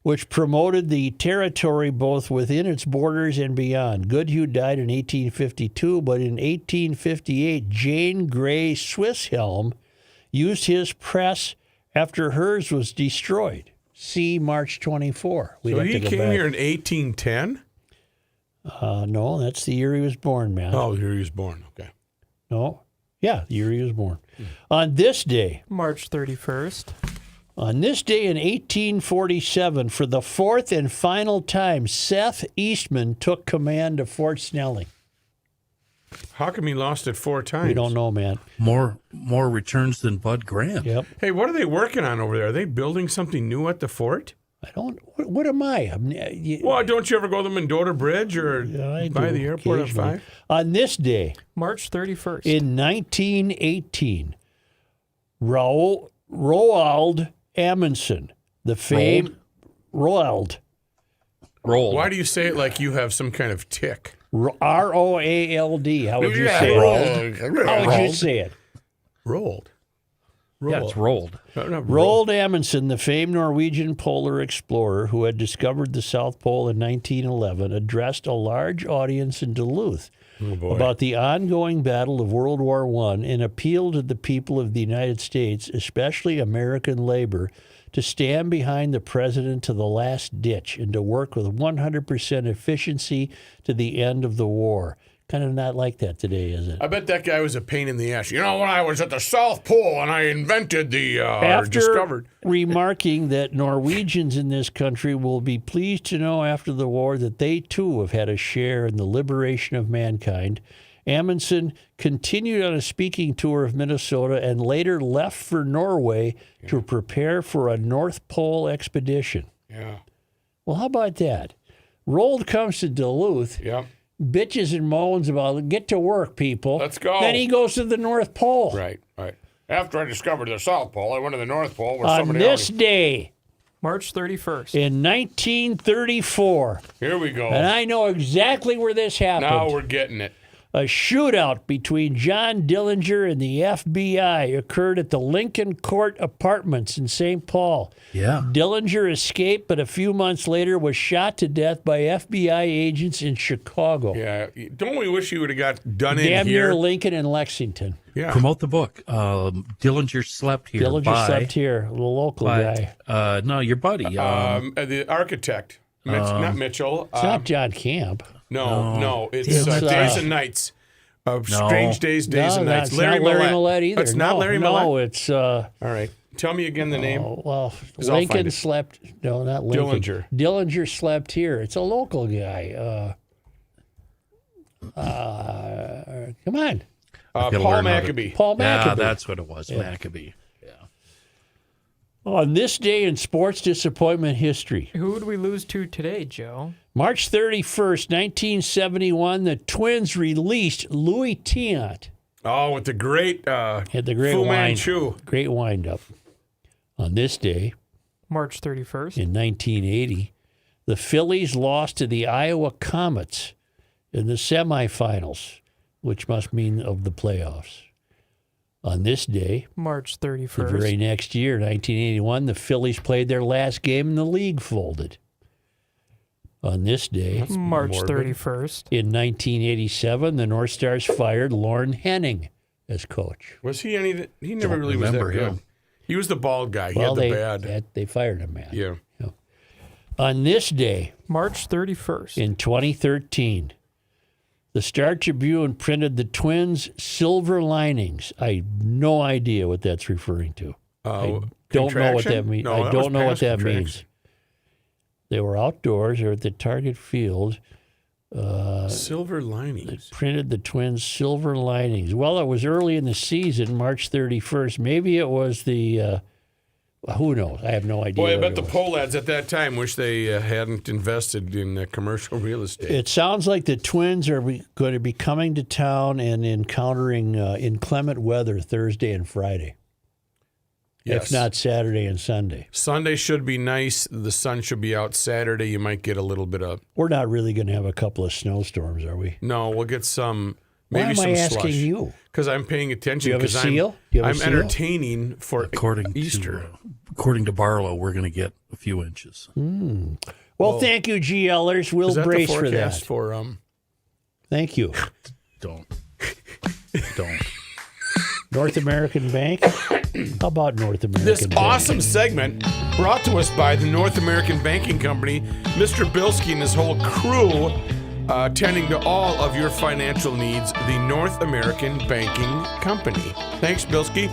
which promoted the territory both within its borders and beyond. Goodhue died in 1852, but in 1858, Jane Grey Swisshelm used his press after hers was destroyed. See March 24. So he came here in 1810? No, that's the year he was born, man. Oh, the year he was born. Okay. No. Yeah, the year he was born. On this day, March 31st. On this day in 1847, for the fourth and final time, Seth Eastman took command of Fort Snelling. How come he lost it 4 times? We don't know, man. More returns than Bud Grant. Yep. Hey, what are they working on over there? Are they building something new at the fort? I don't. What am I? Well, don't you ever go to the Mendota Bridge or by the airport at 5? On this day, March 31st. In 1918, Roald Amundsen, the famed Roald. Why do you say it like you have some kind of tick? Roald. How would you say it? How would you say it? Rolled. Yeah, it's Roald. Roald Amundsen, the famed Norwegian polar explorer who had discovered the South Pole in 1911, addressed a large audience in Duluth about the ongoing battle of World War I and appealed to the people of the United States, especially American labor, to stand behind the president to the last ditch and to work with 100% efficiency to the end of the war. Kind of not like that today, is it? I bet that guy was a pain in the ass. You know, when I was at the South Pole and I invented the, After discovered. remarking that Norwegians in this country will be pleased to know after the war that they too have had a share in the liberation of mankind, Amundsen continued on a speaking tour of Minnesota and later left for Norway to prepare for a North Pole expedition. Yeah. Well, how about that? Roald comes to Duluth. Yeah. Bitches and moans about get to work, people. Let's go. Then he goes to the North Pole. Right. After I discovered the South Pole, I went to the North Pole. Where On somebody this else... day, March 31st. in 1934. Here we go. And I know exactly where this happened. Now we're getting it. A shootout between John Dillinger and the FBI occurred at the Lincoln Court Apartments in St. Paul. Yeah. Dillinger escaped, but a few months later was shot to death by FBI agents in Chicago. Yeah. Don't we wish you would have got done in Damn here? near Lincoln and Lexington. Yeah. Promote the book. Dillinger slept here. Dillinger slept here, the local guy. No, your buddy. The architect. Not Mitchell. It's not John Camp. No. It's It's, Days and Nights. Strange Days, Days and Nights. It's not Larry Millette either. It's not Larry Millette? No, it's... All right. Tell me again the name. Well, 'Cause I'll find Lincoln it. slept... No, not Lincoln. Dillinger. Dillinger slept here. It's a local guy. Come on. Paul Maccabee. Paul Maccabee. Yeah, that's what it was, Maccabee. On this day in sports disappointment history, Who would we lose to today, Joe? March 31st, 1971, the Twins released Louis Tiant. Oh, with the great Had the great Fu wind, Manchu. great wind-up. On this day, March 31st. in 1980, the Phillies lost to the Iowa Comets in the semifinals, which must mean of the playoffs. On this day, March the 31st. very next year, 1981, the Phillies played their last game and the league folded. On this day, March morbid. 31st. in 1987, the North Stars fired Lauren Henning as coach. Was he any? He never Don't really was that remember good. him. He was the bald guy. He Well, had the bad. they fired him, man. Yeah. On this day, March 31st. in 2013, the Star Tribune printed the Twins' Silver Linings. I have no idea what that's referring to. I don't know what that means. No, I that don't was know what past that contraction. means. They were outdoors or at the Target Field. Silver linings. Printed the Twins' Silver Linings. Well, it was early in the season, March 31st. Maybe it was the, who knows? I have no idea. Boy, I what bet it the was. poll ads at that time wish they hadn't invested in commercial real estate. It sounds like the Twins are going to be coming to town and encountering inclement weather Thursday and Friday. Yes. If not Saturday and Sunday. Sunday should be nice. The sun should be out. Saturday, you might get a little bit of. We're not really going to have a couple of snowstorms, are we? No, we'll get some. Why Maybe am some I asking slush. you? Because I'm paying attention. Do you have a 'cause seal? Do you have a I'm seal? entertaining for According Easter. according to Barlow, we're going to get a few inches. Well, thank you, GLers. We'll Is that brace the for forecast that. for Thank you. Don't. North American Bank? How about North American this Bank? awesome segment brought to us by the North American Banking Company, Mr. Bilski and his whole crew, tending to all of your financial needs, the North American Banking Company. Thanks, Bilski.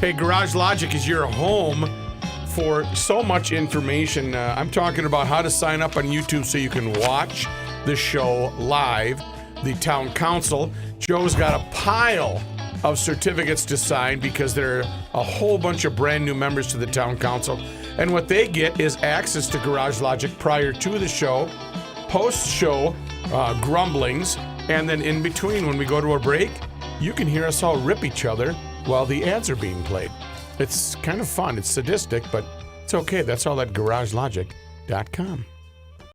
Hey, Garage Logic is your home for so much information. I'm talking about how to sign up on YouTube so you can watch the show live. The town council, Joe's got a pile of certificates to sign because there are a whole bunch of brand new members to the town council. And what they get is access to Garage Logic prior to the show, post-show grumblings, and then in between when we go to a break, you can hear us all rip each other while the ads are being played. It's kind of fun. It's sadistic, but it's okay. That's all at garagelogic.com.